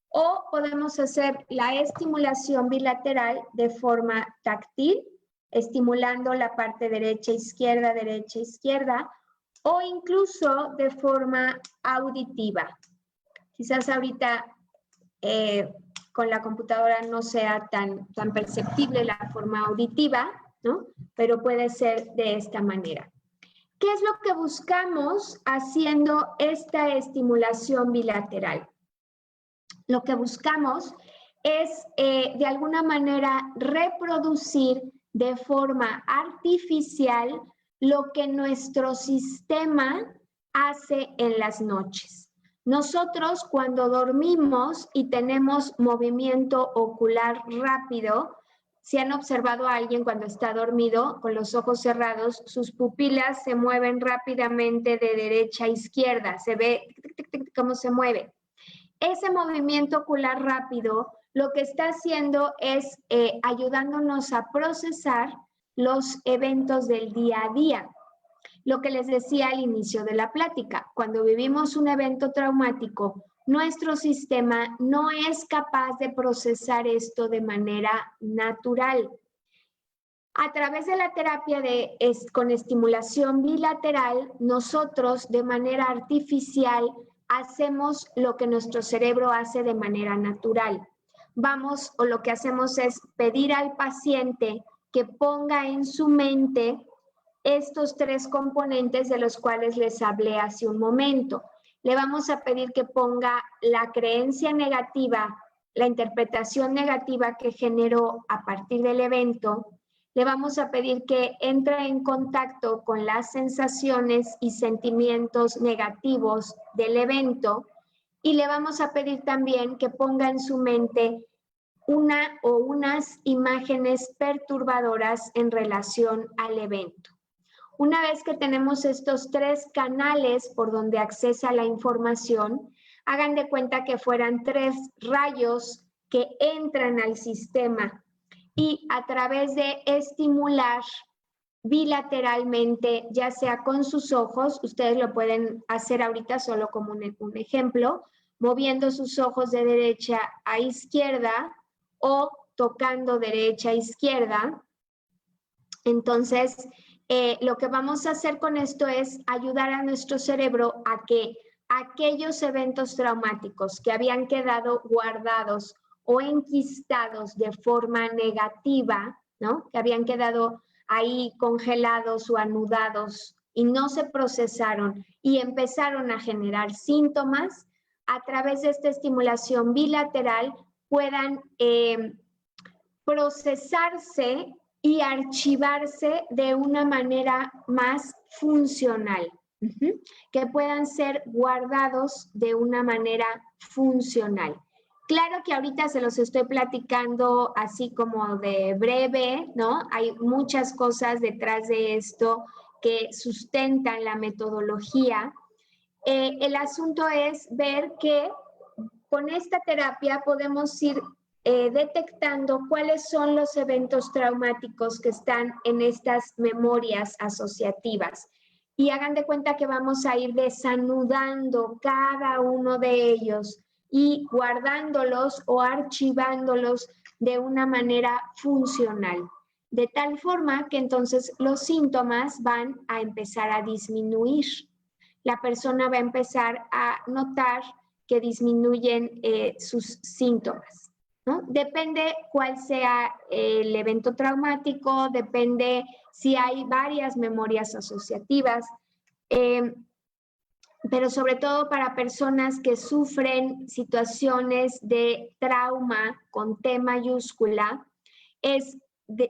o podemos hacer la estimulación bilateral de forma táctil, estimulando la parte derecha, izquierda, o incluso de forma auditiva. Quizás ahorita con la computadora no sea tan perceptible la forma auditiva, ¿no? Pero puede ser de esta manera. ¿Qué es lo que buscamos haciendo esta estimulación bilateral? Lo que buscamos es de alguna manera reproducir de forma artificial lo que nuestro sistema hace en las noches. Nosotros cuando dormimos y tenemos movimiento ocular rápido, si han observado a alguien cuando está dormido con los ojos cerrados, sus pupilas se mueven rápidamente de derecha a izquierda, se ve cómo se mueve. Ese movimiento ocular rápido lo que está haciendo es ayudándonos a procesar los eventos del día a día. Lo que les decía al inicio de la plática, cuando vivimos un evento traumático, nuestro sistema no es capaz de procesar esto de manera natural. A través de la terapia con estimulación bilateral, nosotros de manera artificial hacemos lo que nuestro cerebro hace de manera natural. Lo que hacemos es pedir al paciente que ponga en su mente estos tres componentes de los cuales les hablé hace un momento. Le vamos a pedir que ponga la creencia negativa, la interpretación negativa que generó a partir del evento. Le vamos a pedir que entre en contacto con las sensaciones y sentimientos negativos del evento y le vamos a pedir también que ponga en su mente una o unas imágenes perturbadoras en relación al evento. Una vez que tenemos estos 3 canales por donde accesa la información, hagan de cuenta que fueran 3 rayos que entran al sistema y a través de estimular bilateralmente, ya sea con sus ojos, ustedes lo pueden hacer ahorita solo como un ejemplo, moviendo sus ojos de derecha a izquierda o tocando derecha a izquierda. Entonces, lo que vamos a hacer con esto es ayudar a nuestro cerebro a que aquellos eventos traumáticos que habían quedado guardados o enquistados de forma negativa, ¿no? Que habían quedado ahí congelados o anudados y no se procesaron y empezaron a generar síntomas, a través de esta estimulación bilateral puedan procesarse y archivarse de una manera más funcional, que puedan ser guardados de una manera funcional. Claro que ahorita se los estoy platicando así como de breve, ¿no? Hay muchas cosas detrás de esto que sustentan la metodología. El asunto es ver que con esta terapia podemos ir detectando cuáles son los eventos traumáticos que están en estas memorias asociativas. Y hagan de cuenta que vamos a ir desanudando cada uno de ellos y guardándolos o archivándolos de una manera funcional. De tal forma que entonces los síntomas van a empezar a disminuir. La persona va a empezar a notar que disminuyen sus síntomas, ¿no? Depende cuál sea el evento traumático, depende si hay varias memorias asociativas, pero sobre todo para personas que sufren situaciones de trauma con T mayúscula, es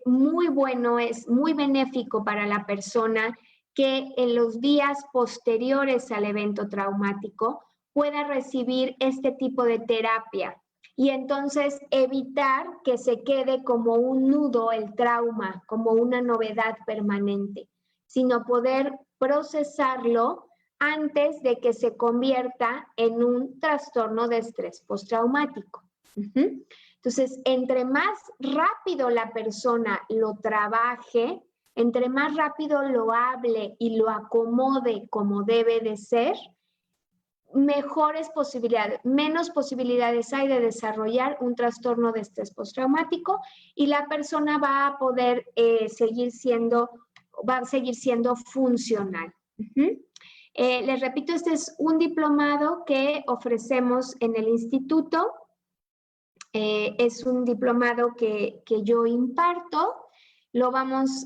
muy bueno, es muy benéfico para la persona que en los días posteriores al evento traumático pueda recibir este tipo de terapia y entonces evitar que se quede como un nudo el trauma, como una novedad permanente, sino poder procesarlo antes de que se convierta en un trastorno de estrés postraumático. Entonces, entre más rápido la persona lo trabaje, entre más rápido lo hable y lo acomode como debe de ser, mejores posibilidades, menos posibilidades hay de desarrollar un trastorno de estrés postraumático y la persona va a poder seguir siendo funcional. Les repito, este es un diplomado que ofrecemos en el instituto. Es un diplomado que yo imparto. Lo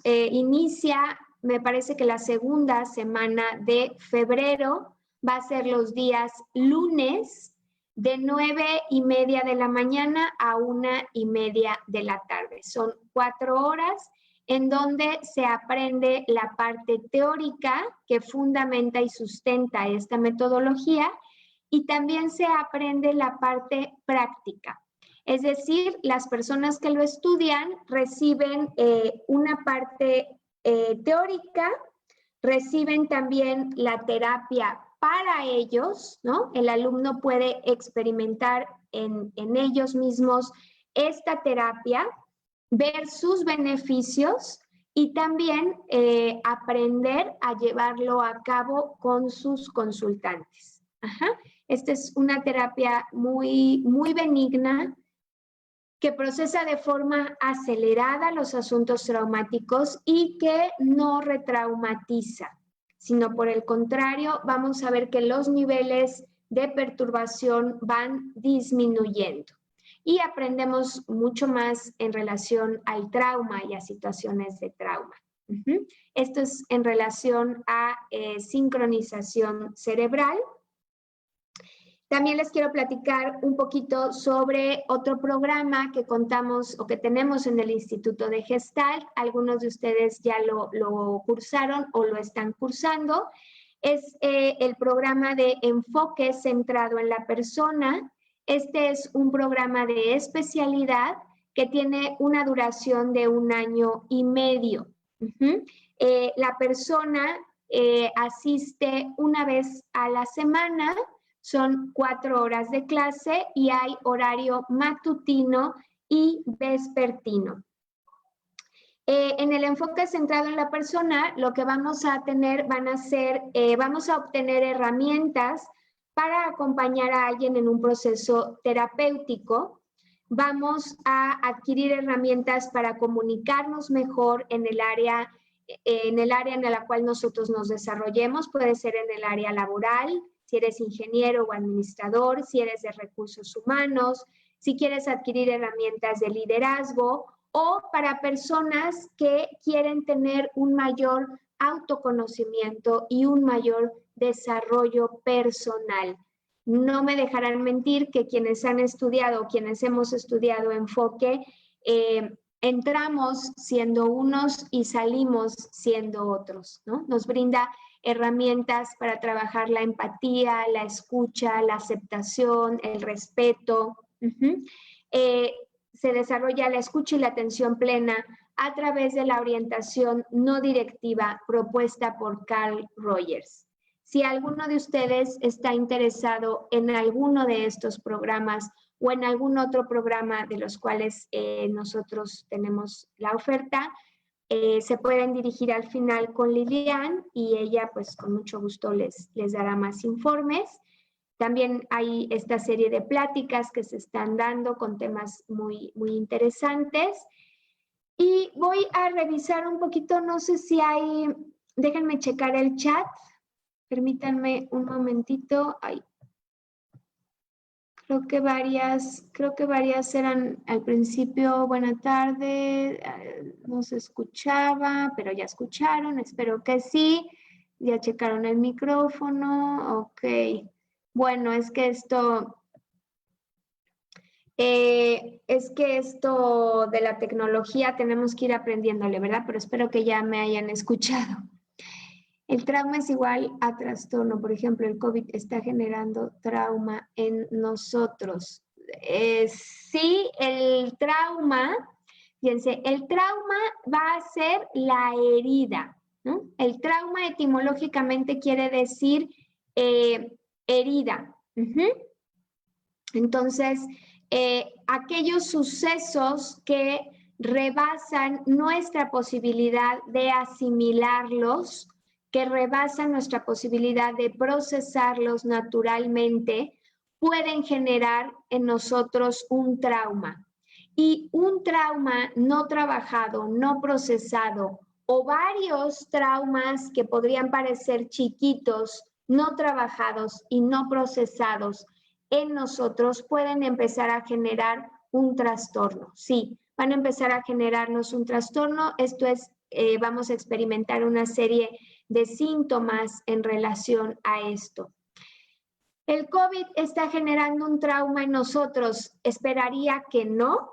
inicia, me parece que la segunda semana de febrero. Va a ser los días lunes de 9:30 de la mañana a 1:30 de la tarde. Son 4 horas en donde se aprende la parte teórica que fundamenta y sustenta esta metodología y también se aprende la parte práctica. Es decir, las personas que lo estudian reciben una parte teórica, reciben también la terapia para ellos, ¿no? El alumno puede experimentar en ellos mismos esta terapia, ver sus beneficios y también aprender a llevarlo a cabo con sus consultantes. Esta es una terapia muy, muy benigna que procesa de forma acelerada los asuntos traumáticos y que no retraumatiza, sino por el contrario, vamos a ver que los niveles de perturbación van disminuyendo y aprendemos mucho más en relación al trauma y a situaciones de trauma. Esto es en relación a sincronización cerebral. También les quiero platicar un poquito sobre otro programa que contamos o que tenemos en el Instituto de Gestalt. Algunos de ustedes ya lo cursaron o lo están cursando. Es el programa de enfoque centrado en la persona. Este es un programa de especialidad que tiene una duración de 1 año y medio. La persona asiste una vez a la semana, son 4 horas de clase y hay horario matutino y vespertino. En el enfoque centrado en la persona, lo que vamos a tener vamos a obtener herramientas para acompañar a alguien en un proceso terapéutico. Vamos a adquirir herramientas para comunicarnos mejor en el área en la cual nosotros nos desarrollemos. Puede ser en el área laboral, si eres ingeniero o administrador, si eres de recursos humanos, si quieres adquirir herramientas de liderazgo, o para personas que quieren tener un mayor autoconocimiento y un mayor desarrollo personal. No me dejarán mentir que quienes han estudiado, quienes hemos estudiado enfoque, entramos siendo unos y salimos siendo otros, ¿no? Nos brinda herramientas para trabajar la empatía, la escucha, la aceptación, el respeto. Se desarrolla la escucha y la atención plena a través de la orientación no directiva propuesta por Carl Rogers. Si alguno de ustedes está interesado en alguno de estos programas o en algún otro programa de los cuales nosotros tenemos la oferta, se pueden dirigir al final con Lilian y ella pues con mucho gusto les dará más informes. También hay esta serie de pláticas que se están dando con temas muy, muy interesantes. Y voy a revisar un poquito, no sé si hay, déjenme checar el chat, permítanme un momentito. Ay, creo que varias eran al principio, buena tarde, no se escuchaba, pero ya escucharon, espero que sí. Ya checaron el micrófono, ok. Bueno, es que esto de la tecnología tenemos que ir aprendiéndole, ¿verdad? Pero espero que ya me hayan escuchado. El trauma es igual a trastorno. Por ejemplo, el COVID está generando trauma en nosotros. Sí, el trauma, fíjense, el trauma va a ser la herida, ¿no? El trauma etimológicamente quiere decir herida. Entonces, aquellos sucesos que rebasan nuestra posibilidad de asimilarlos, que rebasan nuestra posibilidad de procesarlos naturalmente, pueden generar en nosotros un trauma. Y un trauma no trabajado, no procesado, o varios traumas que podrían parecer chiquitos, no trabajados y no procesados en nosotros, pueden empezar a generar un trastorno. Sí, van a empezar a generarnos un trastorno. Esto es, vamos a experimentar una serie de síntomas en relación a esto. ¿El COVID está generando un trauma en nosotros? Esperaría que no,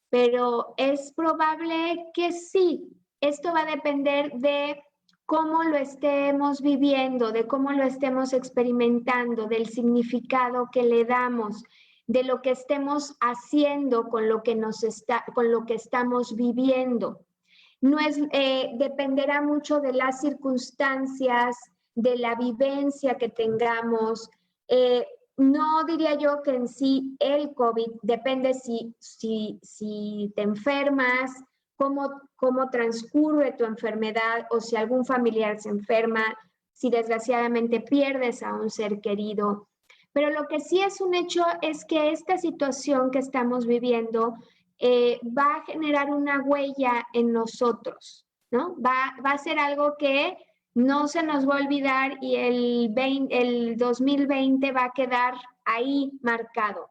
pero es probable que sí. Esto va a depender de cómo lo estemos viviendo, de cómo lo estemos experimentando, del significado que le damos, de lo que estemos haciendo con lo que estamos viviendo. No es, dependerá mucho de las circunstancias, de la vivencia que tengamos. No diría yo que en sí el COVID depende si te enfermas, cómo transcurre tu enfermedad o si algún familiar se enferma, si desgraciadamente pierdes a un ser querido. Pero lo que sí es un hecho es que esta situación que estamos viviendo va a generar una huella en nosotros, ¿no? Va a ser algo que no se nos va a olvidar y el 2020 va a quedar ahí marcado.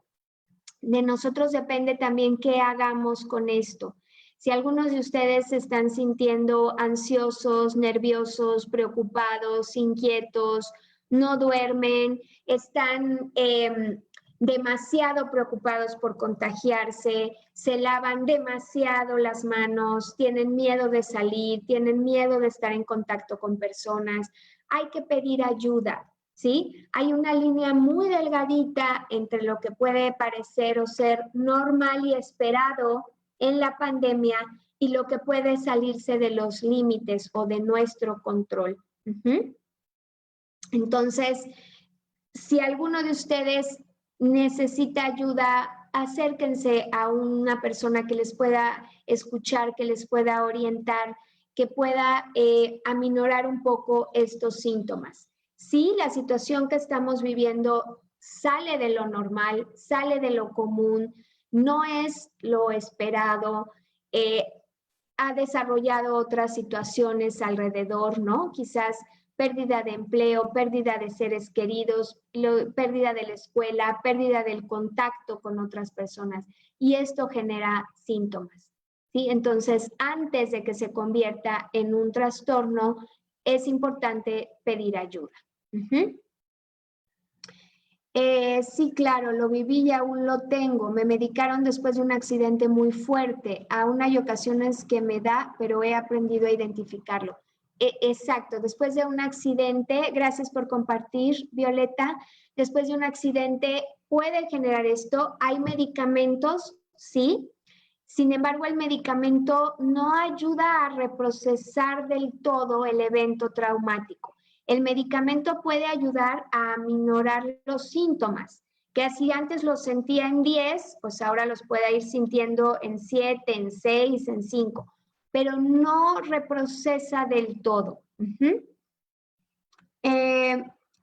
De nosotros depende también qué hagamos con esto. Si algunos de ustedes se están sintiendo ansiosos, nerviosos, preocupados, inquietos, no duermen, están demasiado preocupados por contagiarse, se lavan demasiado las manos, tienen miedo de salir, tienen miedo de estar en contacto con personas, hay que pedir ayuda, ¿sí? Hay una línea muy delgadita entre lo que puede parecer o ser normal y esperado en la pandemia y lo que puede salirse de los límites o de nuestro control. Entonces, si alguno de ustedes necesita ayuda, acérquense a una persona que les pueda escuchar, que les pueda orientar, que pueda aminorar un poco estos síntomas. Sí, la situación que estamos viviendo sale de lo normal, sale de lo común, no es lo esperado, ha desarrollado otras situaciones alrededor, ¿no? Quizás pérdida de empleo, pérdida de seres queridos, pérdida de la escuela, pérdida del contacto con otras personas. Y esto genera síntomas, ¿sí? Entonces, antes de que se convierta en un trastorno, es importante pedir ayuda. Sí, claro, lo viví y aún lo tengo. Me medicaron después de un accidente muy fuerte. Aún hay ocasiones que me da, pero he aprendido a identificarlo. Exacto, después de un accidente, gracias por compartir, Violeta, después de un accidente puede generar esto. Hay medicamentos, sí. Sin embargo, el medicamento no ayuda a reprocesar del todo el evento traumático. El medicamento puede ayudar a aminorar los síntomas, que así antes los sentía en 10, pues ahora los pueda ir sintiendo en 7, en 6, en 5, pero no reprocesa del todo.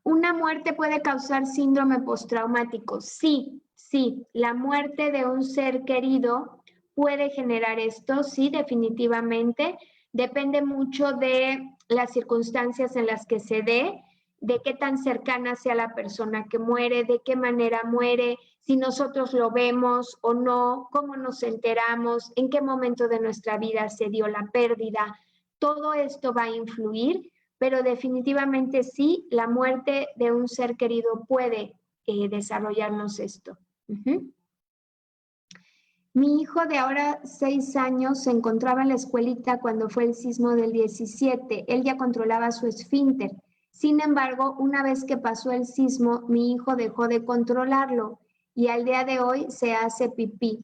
¿Una muerte puede causar síndrome postraumático? Sí, sí, la muerte de un ser querido puede generar esto, sí, definitivamente. Depende mucho de las circunstancias en las que se dé, de qué tan cercana sea la persona que muere, de qué manera muere, si nosotros lo vemos o no, cómo nos enteramos, en qué momento de nuestra vida se dio la pérdida. Todo esto va a influir, pero definitivamente sí, la muerte de un ser querido puede desarrollarnos esto. Mi hijo de ahora 6 años se encontraba en la escuelita cuando fue el sismo del 17. Él ya controlaba su esfínter. Sin embargo, una vez que pasó el sismo, mi hijo dejó de controlarlo y al día de hoy se hace pipí.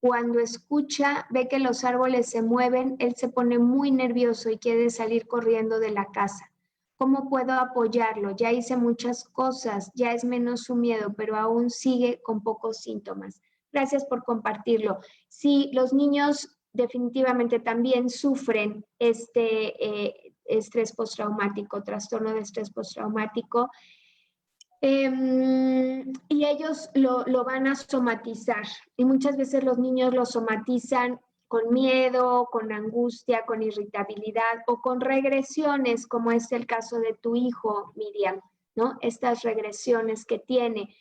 Cuando escucha, ve que los árboles se mueven, él se pone muy nervioso y quiere salir corriendo de la casa. ¿Cómo puedo apoyarlo? Ya hice muchas cosas, ya es menos su miedo, pero aún sigue con pocos síntomas. Gracias por compartirlo. Sí, los niños definitivamente también sufren este estrés postraumático, trastorno de estrés postraumático, y ellos lo van a somatizar. Y muchas veces los niños lo somatizan con miedo, con angustia, con irritabilidad o con regresiones, como es el caso de tu hijo, Miriam, ¿no? Estas regresiones que tiene.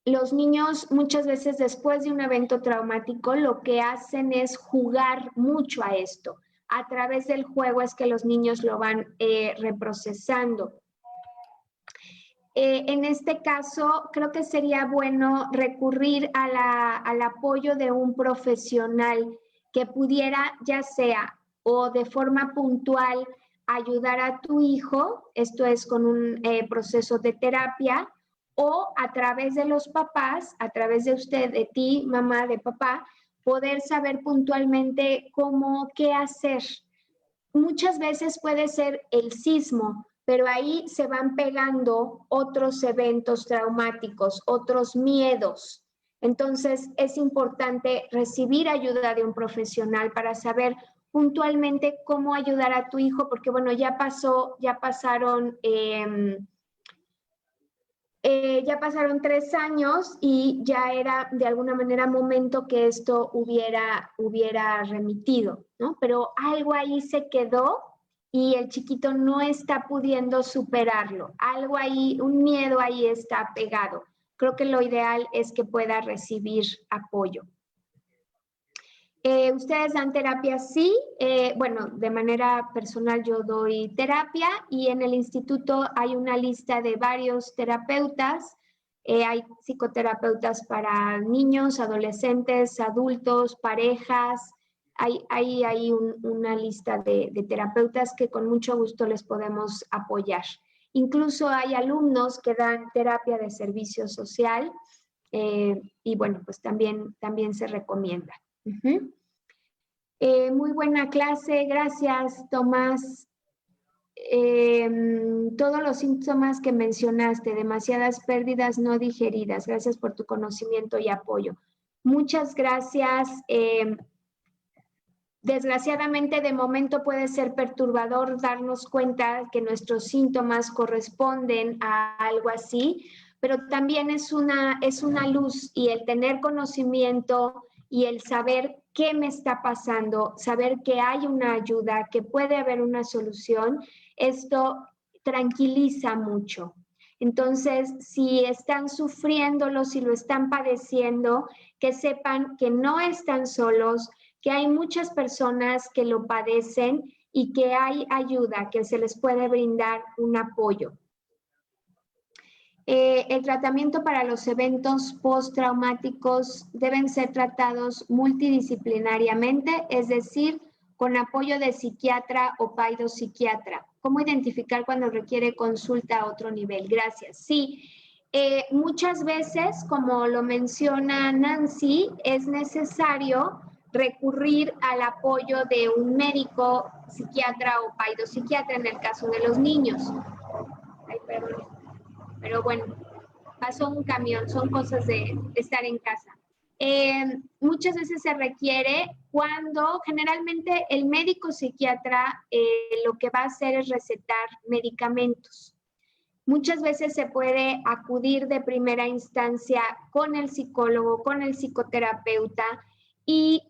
Los niños muchas veces después de un evento traumático lo que hacen es jugar mucho a esto. A través del juego es que los niños lo van reprocesando. En este caso, creo que sería bueno recurrir al apoyo de un profesional que pudiera, ya sea o de forma puntual, ayudar a tu hijo, esto es con un proceso de terapia, o a través de los papás, a través de usted, de ti, mamá, de papá, poder saber puntualmente qué hacer. Muchas veces puede ser el sismo, pero ahí se van pegando otros eventos traumáticos, otros miedos. Entonces es importante recibir ayuda de un profesional para saber puntualmente cómo ayudar a tu hijo, porque bueno, ya pasaron 3 años y ya era de alguna manera momento que esto hubiera remitido, ¿no? Pero algo ahí se quedó y el chiquito no está pudiendo superarlo. Algo ahí, un miedo ahí está pegado. Creo que lo ideal es que pueda recibir apoyo. ¿Ustedes dan terapia? Sí. Bueno, de manera personal yo doy terapia y en el instituto hay una lista de varios terapeutas. Hay psicoterapeutas para niños, adolescentes, adultos, parejas. Hay una lista de terapeutas que con mucho gusto les podemos apoyar. Incluso hay alumnos que dan terapia de servicio social y bueno, pues también se recomienda. Muy buena clase, gracias, Tomás. Todos los síntomas que mencionaste, demasiadas pérdidas no digeridas. Gracias por tu conocimiento y apoyo. Muchas gracias. Desgraciadamente, de momento puede ser perturbador darnos cuenta que nuestros síntomas corresponden a algo así, pero también es una luz, y el tener conocimiento y el saber qué me está pasando, saber que hay una ayuda, que puede haber una solución, esto tranquiliza mucho. Entonces, si están sufriéndolo, si lo están padeciendo, que sepan que no están solos, que hay muchas personas que lo padecen y que hay ayuda, que se les puede brindar un apoyo. El tratamiento para los eventos postraumáticos deben ser tratados multidisciplinariamente, es decir, con apoyo de psiquiatra o paidopsiquiatra. ¿Cómo identificar cuando requiere consulta a otro nivel? Gracias. Sí, muchas veces, como lo menciona Nancy, es necesario recurrir al apoyo de un médico, psiquiatra o paidopsiquiatra en el caso de los niños. Ay, perdón. Pero bueno, pasó un camión, son cosas de estar en casa. Muchas veces se requiere cuando generalmente el médico psiquiatra lo que va a hacer es recetar medicamentos. Muchas veces se puede acudir de primera instancia con el psicólogo, con el psicoterapeuta, y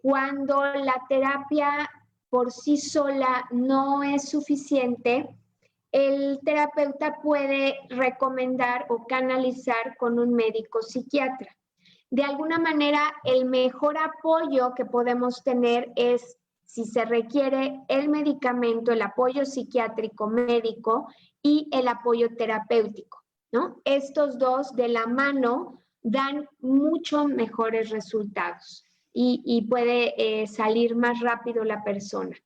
cuando la terapia por sí sola no es suficiente, el terapeuta puede recomendar o canalizar con un médico psiquiatra. De alguna manera, el mejor apoyo que podemos tener es, si se requiere, el medicamento, el apoyo psiquiátrico médico y el apoyo terapéutico, ¿no? Estos dos de la mano dan mucho mejores resultados y puede salir más rápido la persona.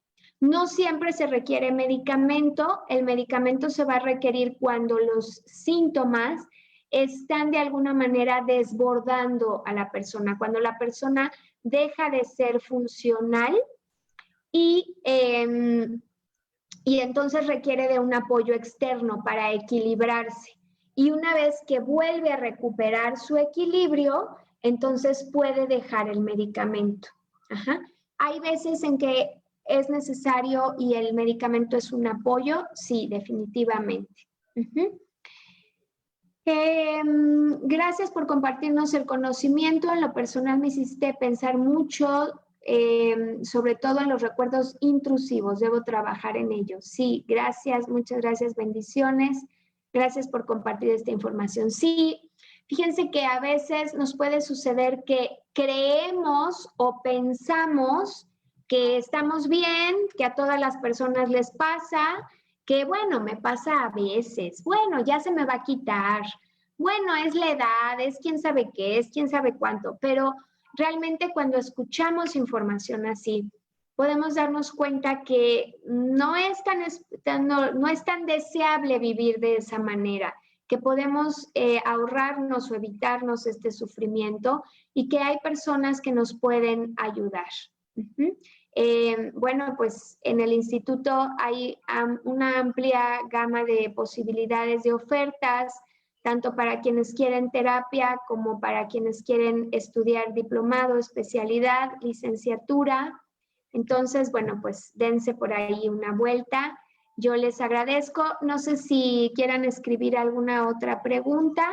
No siempre se requiere medicamento. El medicamento se va a requerir cuando los síntomas están de alguna manera desbordando a la persona, cuando la persona deja de ser funcional y entonces requiere de un apoyo externo para equilibrarse. Y una vez que vuelve a recuperar su equilibrio, entonces puede dejar el medicamento. Ajá. Hay veces en que es necesario y el medicamento es un apoyo, sí, definitivamente. Gracias por compartirnos el conocimiento. En lo personal me hiciste pensar mucho, sobre todo en los recuerdos intrusivos. Debo trabajar en ellos. Sí, gracias, muchas gracias, bendiciones. Gracias por compartir esta información. Sí, fíjense que a veces nos puede suceder que creemos o pensamos que estamos bien, que a todas las personas les pasa, que bueno, me pasa a veces, bueno, ya se me va a quitar, bueno, es la edad, es quién sabe qué, es quién sabe cuánto, pero realmente cuando escuchamos información así, podemos darnos cuenta que no es tan deseable vivir de esa manera, que podemos ahorrarnos o evitarnos este sufrimiento y que hay personas que nos pueden ayudar. Bueno, pues en el instituto hay una amplia gama de posibilidades de ofertas, tanto para quienes quieren terapia como para quienes quieren estudiar diplomado, especialidad, licenciatura. Entonces, bueno, pues dense por ahí una vuelta. Yo les agradezco. No sé si quieran escribir alguna otra pregunta.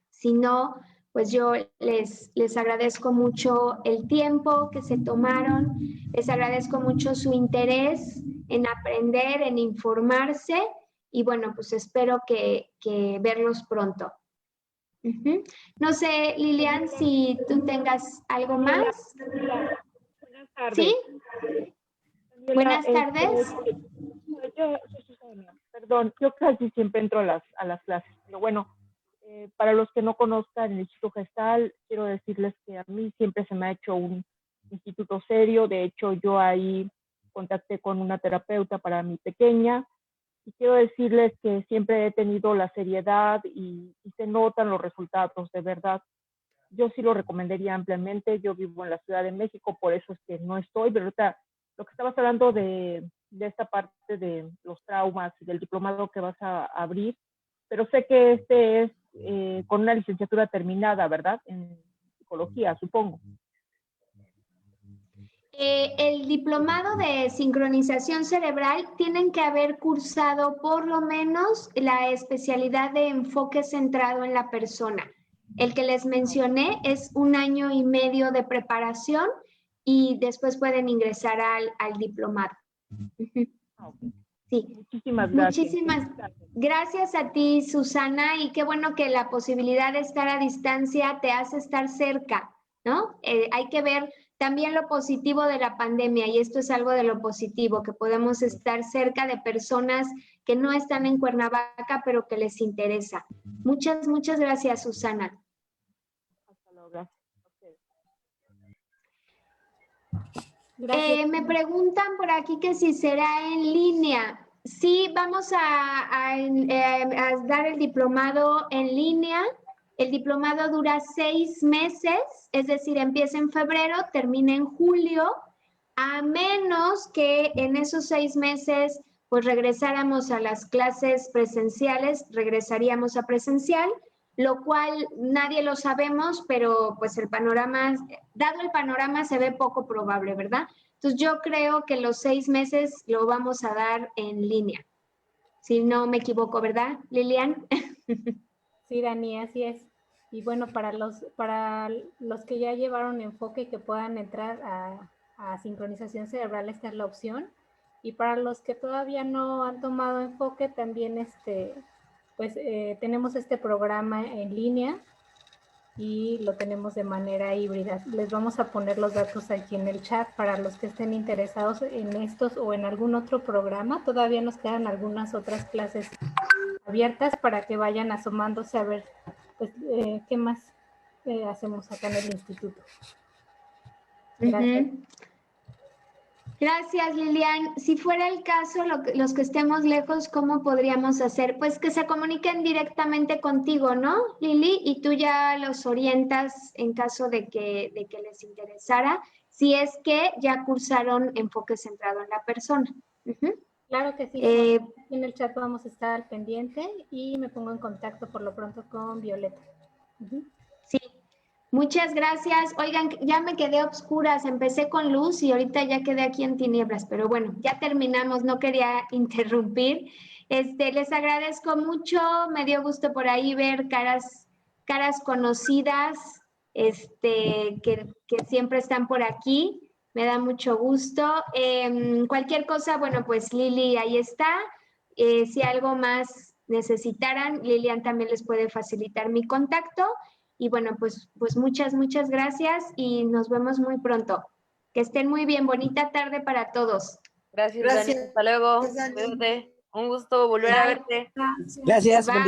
Si no, pues yo les agradezco mucho el tiempo que se tomaron, les agradezco mucho su interés en aprender, en informarse, y bueno, pues espero que verlos pronto. No sé, Lilian, si tú tengas algo más. Buenas tardes. ¿Sí? Daniela, Buenas tardes. Perdón, yo casi siempre entro a las clases, pero bueno, para los que no conozcan el Instituto Gestal, quiero decirles que a mí siempre se me ha hecho un instituto serio. De hecho, yo ahí contacté con una terapeuta para mi pequeña, y quiero decirles que siempre he tenido la seriedad y se notan los resultados, de verdad. yo sí lo recomendaría ampliamente. Yo vivo en la Ciudad de México, por eso es que no estoy, pero ahorita lo que estabas hablando de esta parte de los traumas y del diplomado que vas a abrir, pero sé que este es con una licenciatura terminada, ¿verdad? En psicología, supongo. El diplomado de sincronización cerebral tienen que haber cursado por lo menos la especialidad de enfoque centrado en la persona. El que les mencioné es 1 año y medio de preparación y después pueden ingresar al diplomado. Sí. Muchísimas gracias. Muchísimas gracias a ti, Susana, y qué bueno que la posibilidad de estar a distancia te hace estar cerca, ¿no? Hay que ver también lo positivo de la pandemia, y esto es algo de lo positivo, que podemos estar cerca de personas que no están en Cuernavaca, pero que les interesa. Muchas, muchas gracias, Susana. Hasta luego, gracias. Me preguntan por aquí que si será en línea. Sí, vamos a dar el diplomado en línea. El diplomado dura 6 meses, es decir, empieza en febrero, termina en julio, a menos que en esos 6 meses pues regresáramos a las clases presenciales, regresaríamos a presencial, lo cual nadie lo sabemos, pero pues el panorama, dado el panorama, se ve poco probable, ¿verdad? Entonces yo creo que los 6 meses lo vamos a dar en línea, si no me equivoco, ¿verdad, Lilian? Sí, Dani, así es. Y bueno, para los que ya llevaron enfoque y que puedan entrar a sincronización cerebral, esta es la opción. Y para los que todavía no han tomado enfoque, también tenemos este programa en línea y lo tenemos de manera híbrida. Les vamos a poner los datos aquí en el chat para los que estén interesados en estos o en algún otro programa. Todavía nos quedan algunas otras clases abiertas para que vayan asomándose a ver pues, qué más hacemos acá en el instituto. Gracias. Gracias, Lilian. Si fuera el caso, los que estemos lejos, ¿cómo podríamos hacer? Pues que se comuniquen directamente contigo, ¿no, Lili? Y tú ya los orientas en caso de que les interesara, si es que ya cursaron enfoque centrado en la persona. Claro que sí. Aquí en el chat vamos a estar al pendiente y me pongo en contacto por lo pronto con Violeta. Sí. Muchas gracias. Oigan, ya me quedé a obscuras, empecé con luz y ahorita ya quedé aquí en tinieblas, pero bueno, ya terminamos, no quería interrumpir. Les agradezco mucho, me dio gusto por ahí ver caras conocidas, que siempre están por aquí, me da mucho gusto. Cualquier cosa, bueno, pues Lili ahí está. Si algo más necesitaran, Lilian también les puede facilitar mi contacto. Y bueno, pues muchas, muchas gracias y nos vemos muy pronto. Que estén muy bien. Bonita tarde para todos. Gracias. Dani. Hasta luego. Cuídate. Un gusto volver a verte. Gracias. Bye.